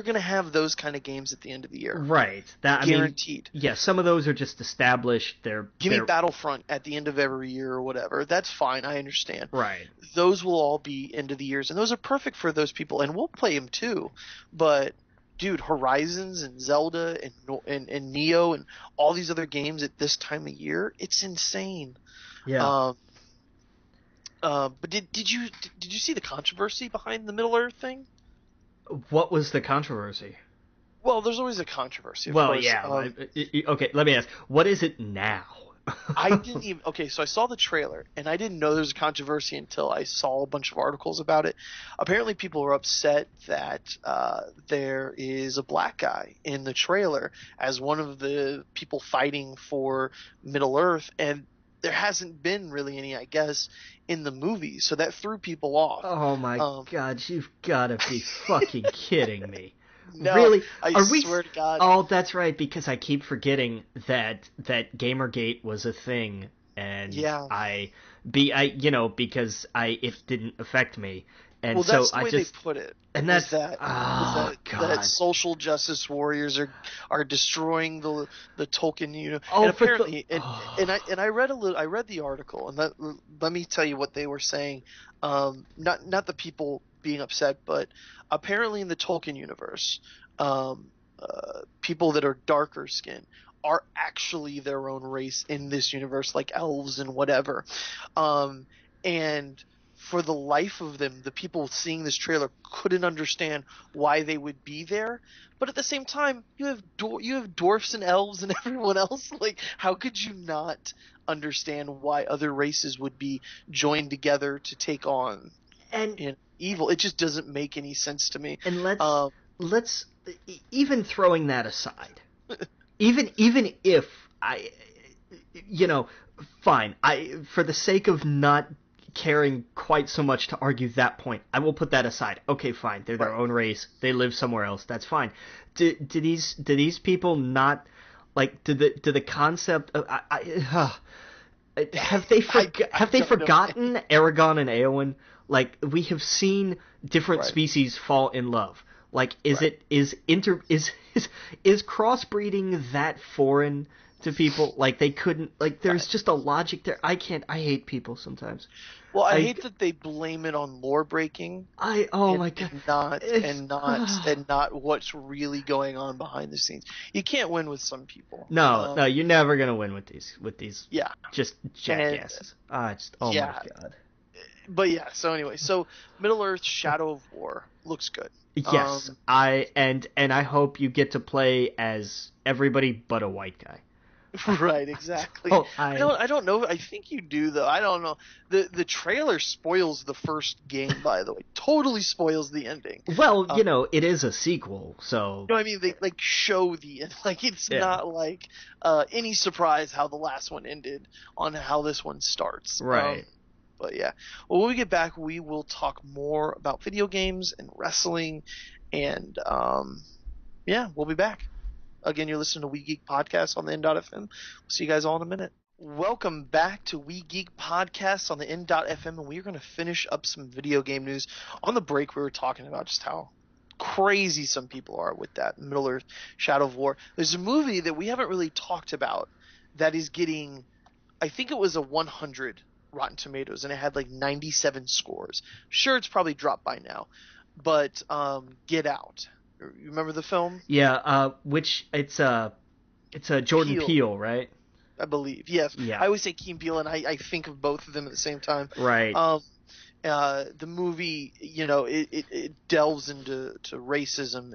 gonna have those kind of games at the end of the year, Right. guaranteed. Yeah. Some of those are just established. Give me They're Battlefront at the end of every year or whatever. That's fine. I understand. right. Those will all be end of the years, and those are perfect for those people, and we'll play them too. But dude, Horizons and Zelda and Neo and all these other games at this time of year, it's insane. Yeah. Um, but did you see the controversy behind the Middle Earth thing? What was the controversy? Well, there's always a controversy, of Well, course. yeah. Okay, let me ask. What is it now? I didn't even okay, so I saw the trailer and I didn't know there was a controversy until I saw a bunch of articles about it. Apparently, people are upset that there is a black guy in the trailer as one of the people fighting for Middle Earth, and there hasn't been really any, I guess, in the movie, so that threw people off. Oh my Um, God! You've got to be fucking kidding me. no, Really? I Are we? swear to God. Oh, that's right. Because I keep forgetting that Gamergate was a thing, and Yeah. because it didn't affect me, and Well, so that's the I way just they put it. and Is that's that oh God. that social justice warriors are destroying the Tolkien Oh, and but apparently I read I read the article, and let me tell you what they were saying. Not the people being upset, but apparently in the Tolkien universe, people that are darker skinned are actually their own race in this universe, like elves and whatever. Um, and for the life of them, the people seeing this trailer couldn't understand why they would be there. But at the same time, you have dwarfs and elves and everyone else. Like, how could you not understand why other races would be joined together to take on and evil? It just doesn't make any sense to me. and Um, let's even throwing that aside, even if I, fine. For the sake of not caring quite so much to argue that point, I will put that aside. Okay, fine. They're their right. own race. They live somewhere else. That's fine. Do these people not like do the concept of have they have they don't know. forgotten Aragon and Eowyn? Like we have seen different Right. species fall in love. Like is Right. it is crossbreeding that foreign to people? Like they couldn't like there's just a logic there. I hate people sometimes. Well, I I hate that they blame it on lore breaking oh and, my God. and not It's, and not and not what's really going on behind the scenes. You can't win with some people. no, you're never gonna win with these Yeah, just and jackasses. Oh yeah, my God. but yeah. So anyway, so Middle Earth: Shadow of War looks good. Yes, and I hope you get to play as everybody but a white guy. Right, exactly. Oh, I don't know. I think you do though. I don't know. The trailer spoils the first game, by the way. Totally spoils the ending. well, it is a sequel, so You know what I mean? They like show the end. Like it's Yeah. not like any surprise how the last one ended on how this one starts. right. But yeah. Well, when we get back, we will talk more about video games and wrestling, and yeah, we'll be back. Again, you're listening to We Geek Podcast on the N.FM. We'll see you guys all in a minute. Welcome back to We Geek Podcast on the N.FM, and we are going to finish up some video game news. On the break, we were talking about just how crazy some people are with that Middle-earth Shadow of War. There's a movie that we haven't really talked about that is getting, I think it was a 100 Rotten Tomatoes, and it had like 97 scores. Sure, it's probably dropped by now, but Get Out. You remember the film? Yeah, which it's a Jordan Peele, Peele, right? I believe. Yes. Yeah, I always say Key and Peele, and I think of both of them at the same time. right. Um, the movie, it delves into racism,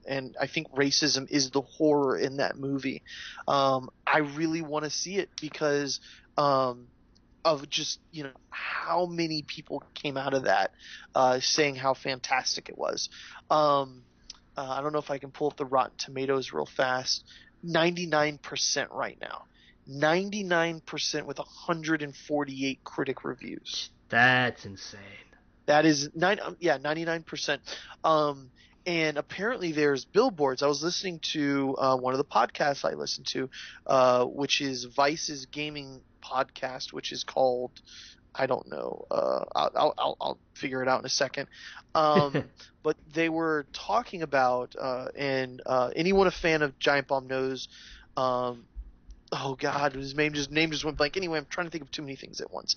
and I think racism is the horror in that movie. I really want to see it because of just how many people came out of that saying how fantastic it was. I don't know if I can pull up the Rotten Tomatoes real fast. 99% right now. 99% with 148 critic reviews. That's insane. That is 99%. And apparently there's billboards. I was listening to one of the podcasts I listened to, which is Vice's gaming podcast, which is called, I don't know. I'll figure it out in a second. But they were talking about, and anyone a fan of Giant Bomb knows. Oh God, his name just went blank. Anyway, I'm trying to think of too many things at once.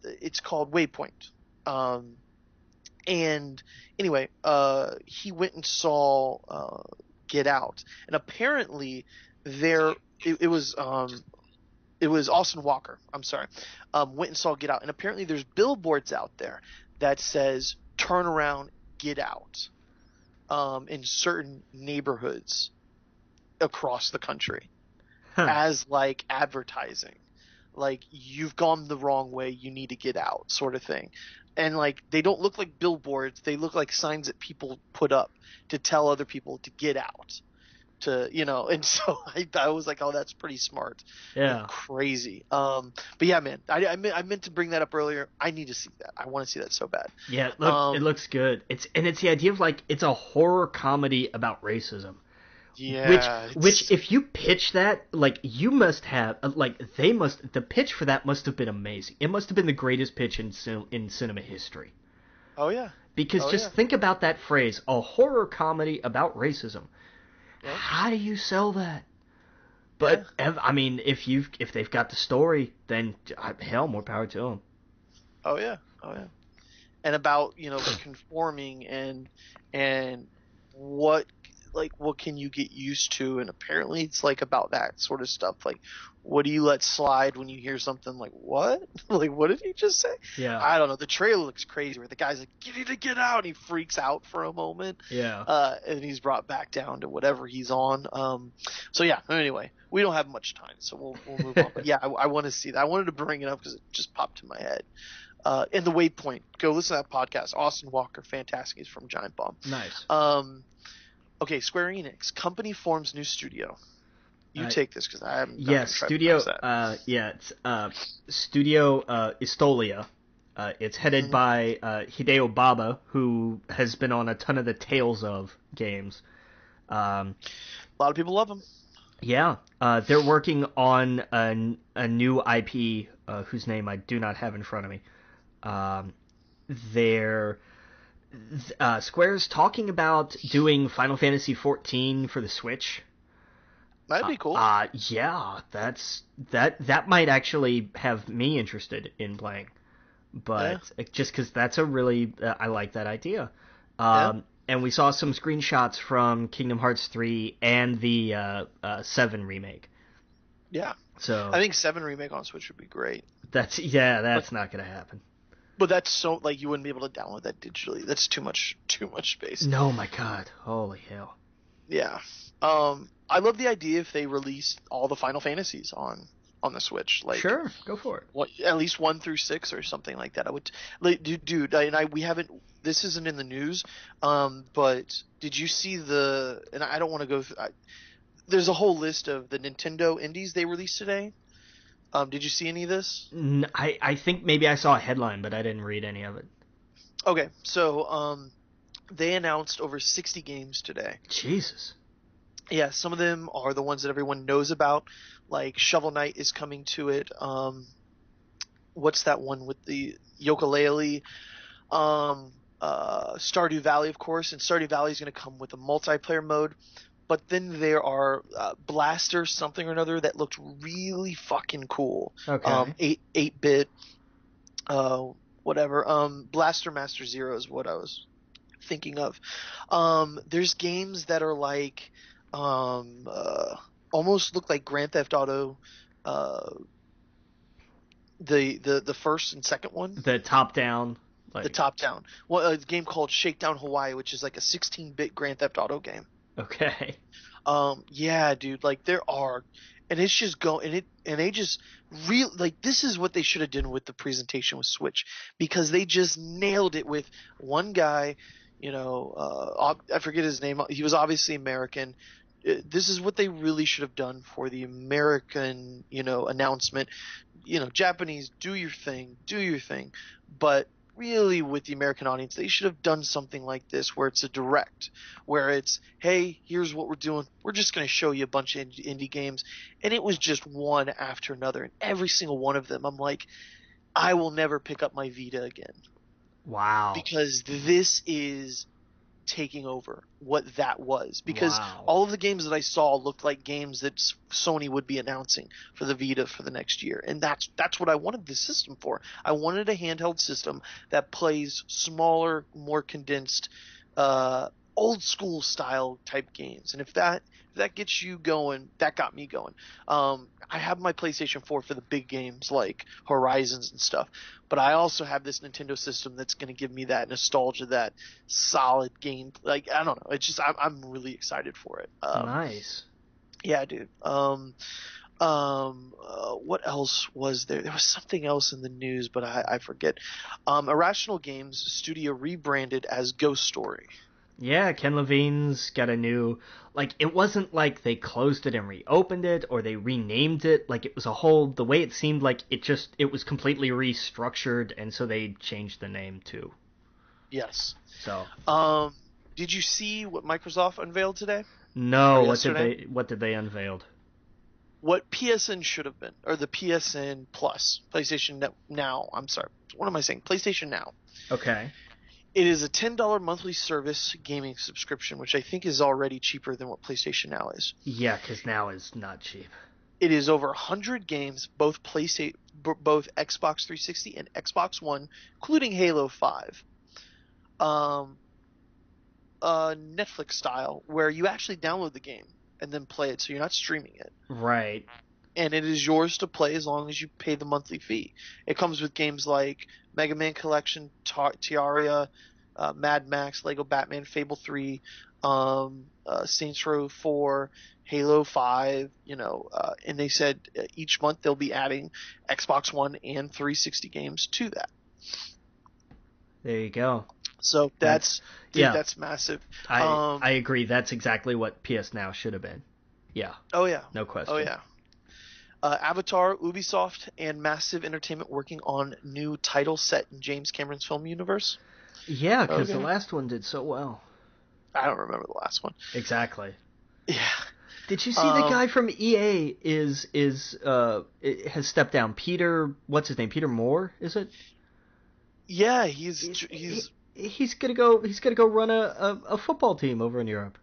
It's called Waypoint. And anyway, he went and saw Get Out, and apparently it was Austin Walker. I'm sorry, went and saw Get Out, and apparently there's billboards out there that says "Turn around, get out" in certain neighborhoods across the country as like advertising, like you've gone the wrong way, you need to get out, sort of thing. And like they don't look like billboards, they look like signs that people put up to tell other people to get out, and so I was like, oh, that's pretty smart. Yeah. Crazy. But yeah, man, I meant to bring that up earlier. I need to see that. I want to see that so bad. Yeah, it looks good. It's the idea of like it's a horror comedy about racism. Yeah. Which if you pitch that, like you must have the pitch for that must have been amazing. It must have been the greatest pitch in cinema history. Oh yeah. Because think about that phrase, a horror comedy about racism. Yeah. How do you sell that? But I mean, if they've got the story, then hell, more power to them. Oh yeah. And about conforming and what can you get used to, and apparently it's like about that sort of stuff. Like, what do you let slide when you hear something like, what? Like, what did he just say? Yeah. I don't know. The trailer looks crazy where the guy's like, you need to get out, and he freaks out for a moment. Yeah. And he's brought back down to whatever he's on. So yeah, anyway, we don't have much time, so we'll move on. But yeah, I want to see that. I wanted to bring it up because it just popped in my head. And the Waypoint, go listen to that podcast. Austin Walker, fantastic. He's from Giant Bomb. Nice. Okay, Square Enix company forms new studio. You take this because I haven't. Studio. It's Studio Estolia. It's headed by Hideo Baba, who has been on a ton of the Tales of games. A lot of people love him. Yeah, they're working on a new IP whose name I do not have in front of me. Square's talking about doing Final Fantasy XIV for the Switch. That'd be cool. Yeah, that might actually have me interested in playing, but just because that's a really I like that idea. And we saw some screenshots from Kingdom Hearts 3 and the 7 remake. Yeah. So I think 7 remake on Switch would be great. That's not gonna happen. But that's so you wouldn't be able to download that digitally. That's too much space. No, my God, holy hell. Yeah. I love the idea if they released all the Final Fantasies on the Switch. Like, sure, go for it. At least 1 through 6 or something like that. I would, dude. We haven't. This isn't in the news. But did you see and I don't want to go through. There's a whole list of the Nintendo indies they released today. Did you see any of this? I think maybe I saw a headline, but I didn't read any of it. Okay, so they announced over 60 games today. Jesus. Yeah, some of them are the ones that everyone knows about, like Shovel Knight is coming to it. What's that one with the ukulele? Um, Stardew Valley, of course, and Stardew Valley is going to come with a multiplayer mode. But then there are Blaster something or another that looked really fucking cool. Okay. Eight bit, uh, whatever. Blaster Master Zero is what I was thinking of. There's games that are like, um, uh, almost look like Grand Theft Auto, uh, the first and second one, The top down, the like, top down. Well, a game called Shakedown Hawaii, which is like a 16-bit Grand Theft Auto game. okay. Yeah, dude, like there are, and it's just and they just real like this is what they should have done with the presentation with Switch because they just nailed it with one guy, I forget his name. He was obviously American. This is what they really should have done for the American, announcement. Japanese, do your thing, but really with the American audience, they should have done something like this where it's a direct, where it's, hey, here's what we're doing. We're just going to show you a bunch of indie games. And it was just one after another. And every single one of them, I'm like, I will never pick up my Vita again Wow. because this is taking over what that was because Wow. all of the games that I saw looked like games that Sony would be announcing for the Vita for the next year, and that's what I wanted the system for. I wanted a handheld system that plays smaller, more condensed, old school style type games, and if that gets you going, that got me going. I have my PlayStation 4 for the big games like Horizons and stuff, but I also have this Nintendo system that's going to give me that nostalgia, that solid game. Like I don't know, it's just I'm really excited for it. Nice. Yeah, dude. What else was there? There was something else in the news, but I forget. Irrational Games Studio rebranded as Ghost Story. Yeah, Ken Levine's got a new, like, it wasn't like they closed it and reopened it or they renamed it. Like, it was a whole, the way it seemed like it was completely restructured, and so they changed the name too. Yes. So, Um, did you see what Microsoft unveiled today or no, yesterday? what did they unveiled? What PSN should have been, or the PSN Plus, Now. I'm sorry. What am I saying? PlayStation Now. Okay. It is a $10 monthly service gaming subscription, which I think is already cheaper than what PlayStation Now is. Yeah, because now is not cheap. It is over 100 games, both Xbox 360 and Xbox One, including Halo 5. Um, Netflix style, where you actually download the game and then play it, so you're not streaming it. Right. And it is yours to play as long as you pay the monthly fee. It comes with games like Mega Man Collection, Terraria, Mad Max, Lego Batman, Fable 3, Saints Row 4, Halo 5, and they said each month they'll be adding Xbox One and 360 games to that. There you go. So That's dude, yeah. that's massive. I agree. That's exactly what PS Now should have been. Yeah, Oh yeah, no oh question. yeah. Avatar, Ubisoft, and Massive Entertainment working on new title set in James Cameron's film universe. Yeah, because the Okay. last one did so well. I don't remember the last one. Exactly. Yeah. Did you see the Um. guy from EA has stepped down? Peter, what's his name? Peter Moore, is it? Yeah. He's gonna go run a football team over in Europe.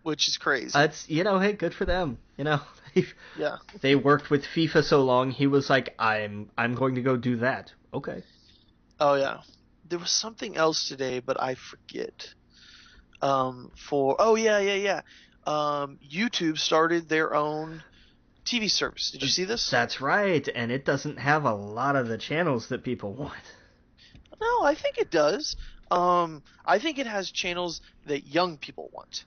Which is crazy. It's hey, good for them. Yeah. They worked with FIFA so long. He was like, I'm going to go do that. Okay. Oh yeah. There was something else today, but I forget. Oh yeah. YouTube started their own TV service. Did you see this? That's right, and it doesn't have a lot of the channels that people want. No, I think it does. I think it has channels that young people want.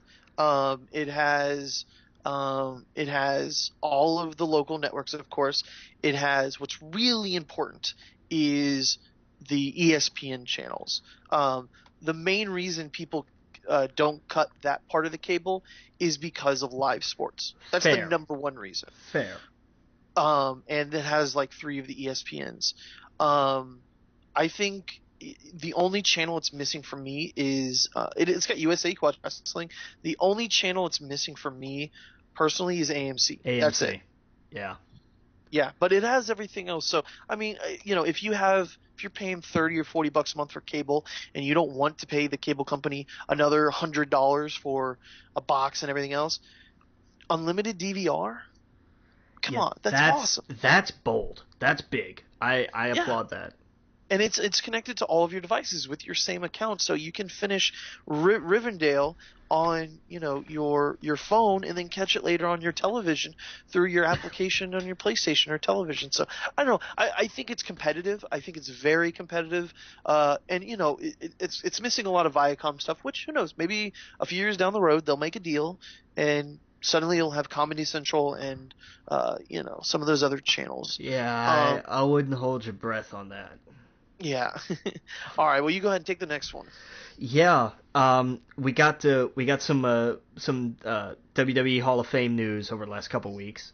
It has all of the local networks, of course. It has what's really important is the ESPN channels. The main reason people don't cut that part of the cable is because of live sports. That's the Fair. number one reason. Fair. And it has like three of the ESPNs. Um, I think the only channel it's missing for me is it's got USA Quad Wrestling. The only channel it's missing for me personally is AMC. That's it. AMC. Yeah. Yeah, but it has everything else. So I mean, if you're paying $30 or $40 a month for cable, and you don't want to pay the cable company another $100 for a box and everything else, unlimited DVR. Come Yeah, on, that's awesome. that's bold. That's big. I Yeah, applaud that. and it's connected to all of your devices with your same account, so you can finish Rivendell on your phone and then catch it later on your television through your application on your PlayStation or television. So I don't know. I think it's competitive. I think it's very competitive. And it's missing a lot of Viacom stuff, which who knows? Maybe a few years down the road they'll make a deal and suddenly you'll have Comedy Central and some of those other channels. Yeah, I wouldn't hold your breath on that. Yeah. All right. Well, you go ahead and take the next one. Yeah, we got some WWE Hall of Fame news over the last couple weeks.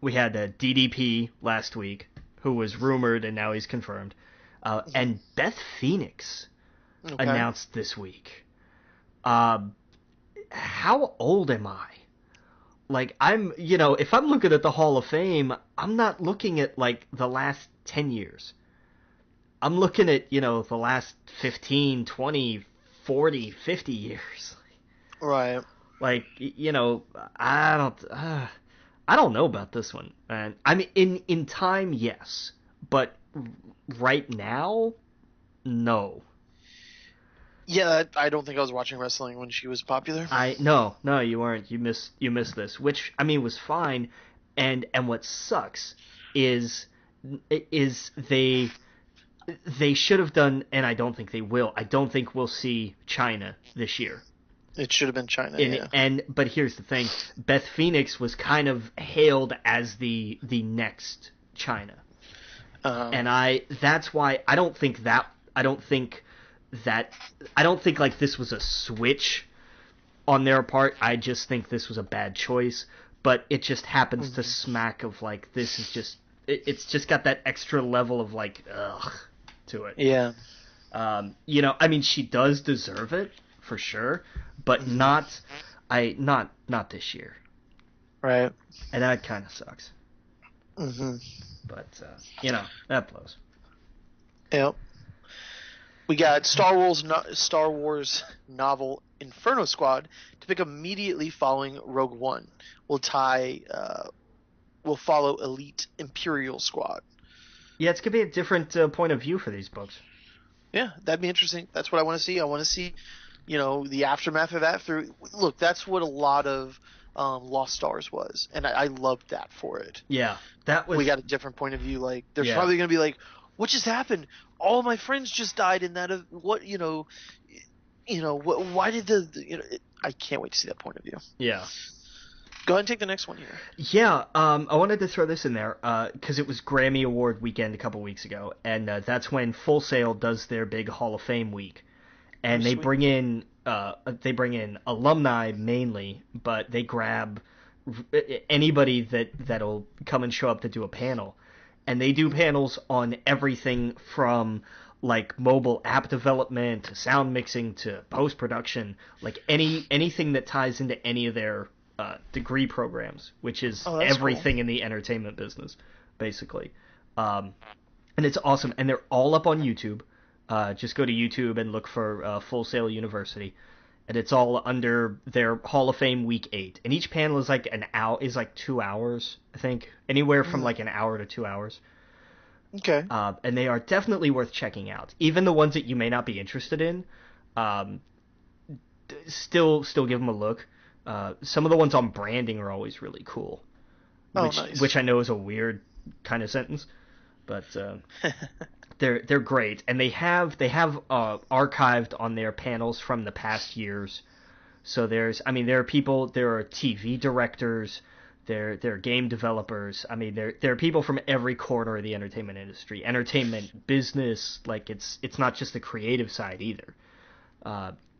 We had DDP last week, who was rumored and now he's confirmed, and Beth Phoenix announced this week. How old am I? Like, if I'm looking at the Hall of Fame, I'm not looking at like the last 10 years. I'm looking at, the last 15, 20, 40, 50 years. Right. Like, I don't know about this one. And I mean, in time, yes, but right now, no. Yeah, I don't think I was watching wrestling when she was popular. No, you weren't. You missed this, which I mean was fine. And what sucks is they should have done, and I don't think they will. I don't think we'll see China this year. It should have been China. But here's the thing: Beth Phoenix was kind of hailed as the next China, and that's why I don't think like this was a switch on their part. I just think this was a bad choice. But it just happens to smack of like this is just it's just got that extra level of like ugh to it. Yeah. I mean, she does deserve it for sure, but not this year. Right. And that kind of sucks. But that blows. Yep. We got Star Wars novel Inferno Squad to pick immediately following Rogue One. Will follow Elite Imperial Squad. Yeah, it's gonna be a different point of view for these books. Yeah, that'd be interesting. That's what I want to see. I want to see, the aftermath of that. Look, that's what a lot of Lost Stars was, and I loved that for it. Yeah, that was. We got a different point of view. Like, there's probably gonna be like, what just happened? All of my friends just died in that. What why did I can't wait to see that point of view. Yeah. Go ahead and take the next one here. Yeah, I wanted to throw this in there because it was Grammy Award weekend a couple weeks ago, and that's when Full Sail does their big Hall of Fame week, and they bring in alumni mainly, but they grab anybody that'll come and show up to do a panel, and they do panels on everything from like mobile app development to sound mixing to post production, like anything that ties into any of their degree programs, which is everything in the entertainment business, basically. And it's awesome, and they're all up on YouTube. Just go to YouTube and look for Full Sail University, and it's all under their Hall of Fame Week 8. And each panel is like 2 hours, I think, anywhere from like an hour to 2 hours. Okay. And they are definitely worth checking out. Even the ones that you may not be interested in, still give them a look. Some of the ones on branding are always really cool, which I know is a weird kind of sentence, but they're great, and they have archived on their panels from the past years. So there are TV directors, there are game developers. I mean, there are people from every corner of the entertainment industry, entertainment business. Like it's not just the creative side either.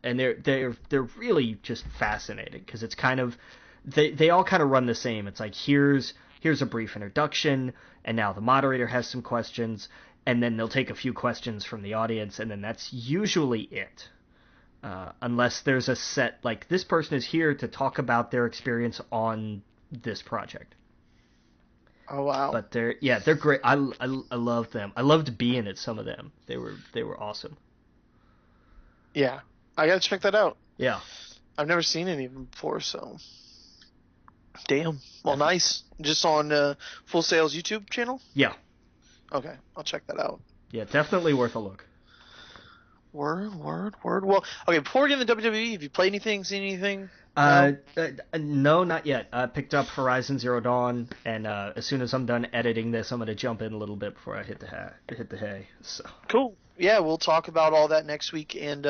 And they're really just fascinating because it's kind of they all kind of run the same. It's like here's a brief introduction, and now the moderator has some questions, and then they'll take a few questions from the audience, and then that's usually it. Unless there's a set, like, this person is here to talk about their experience on this project. Oh wow. But they're great. I love them. I loved being at some of them. They were awesome. Yeah, I gotta check that out. Yeah. I've never seen any of them before, so. Damn. Well, Yeah. nice. Just on Full Sail's YouTube channel? Yeah. Okay, I'll check that out. Yeah, definitely worth a look. Word. Well, okay, before we get into WWE, have you played anything, seen anything? No, not yet. I picked up Horizon Zero Dawn, and as soon as I'm done editing this, I'm gonna jump in a little bit before I hit the hay. So Cool. Yeah, we'll talk about all that next week, and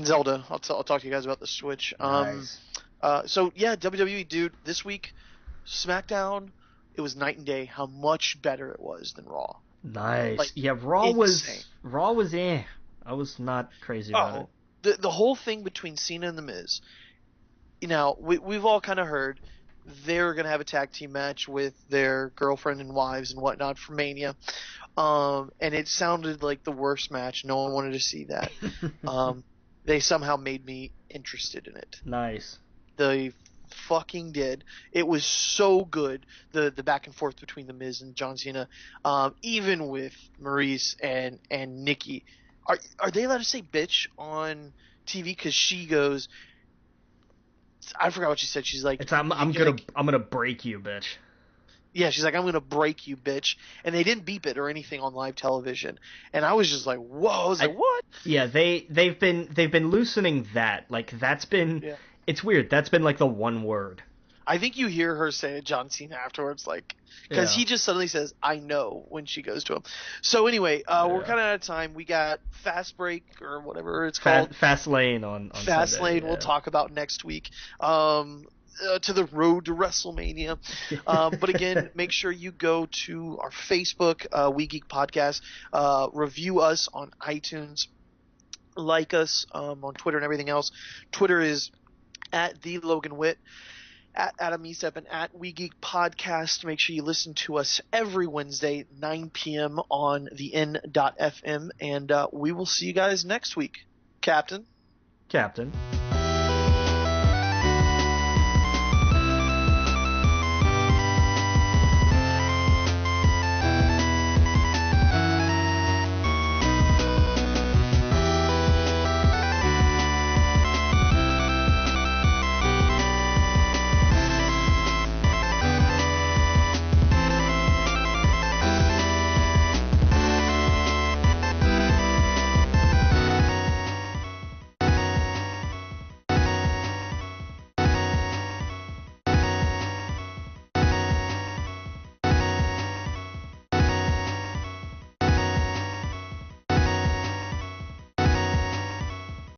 Zelda. I'll talk to you guys about the Switch. nice. So yeah, WWE, dude. This week, SmackDown. It was night and day how much better it was than Raw. Nice. Like, yeah, Raw insane. was eh. I was not crazy about it. The whole thing between Cena and The Miz. You know, we've all kind of heard they're gonna have a tag team match with their girlfriend and wives and whatnot for Mania. And it sounded like the worst match. No one wanted to see that. They somehow made me interested in it. Nice. They fucking did. It was so good. The back and forth between The Miz and John Cena, even with Maurice and Nikki. Are they allowed to say bitch on TV? Because she goes, I forgot what she said. She's like, I'm gonna break you, bitch. Yeah, she's like, I'm gonna break you, bitch. And they didn't beep it or anything on live television. And I was just like, whoa. I was like, what? Yeah, they've been loosening that. Like, that's been. Yeah. It's weird. That's been like the one word. I think you hear her say to John Cena afterwards, like, because he just suddenly says, I know, when she goes to him. So anyway, we're kind of out of time. We got Fast Break or whatever it's called. Fast Lane on Fast Sunday, Lane we'll talk about next week. To the road to WrestleMania. But again, make sure you go to our Facebook, We Geek Podcast, review us on iTunes, like us on Twitter and everything else. Twitter is at the Logan Witt, at Adam Estep, and at We Geek Podcast. Make sure you listen to us every Wednesday, 9 p.m. on the N.FM, and we will see you guys next week. Captain.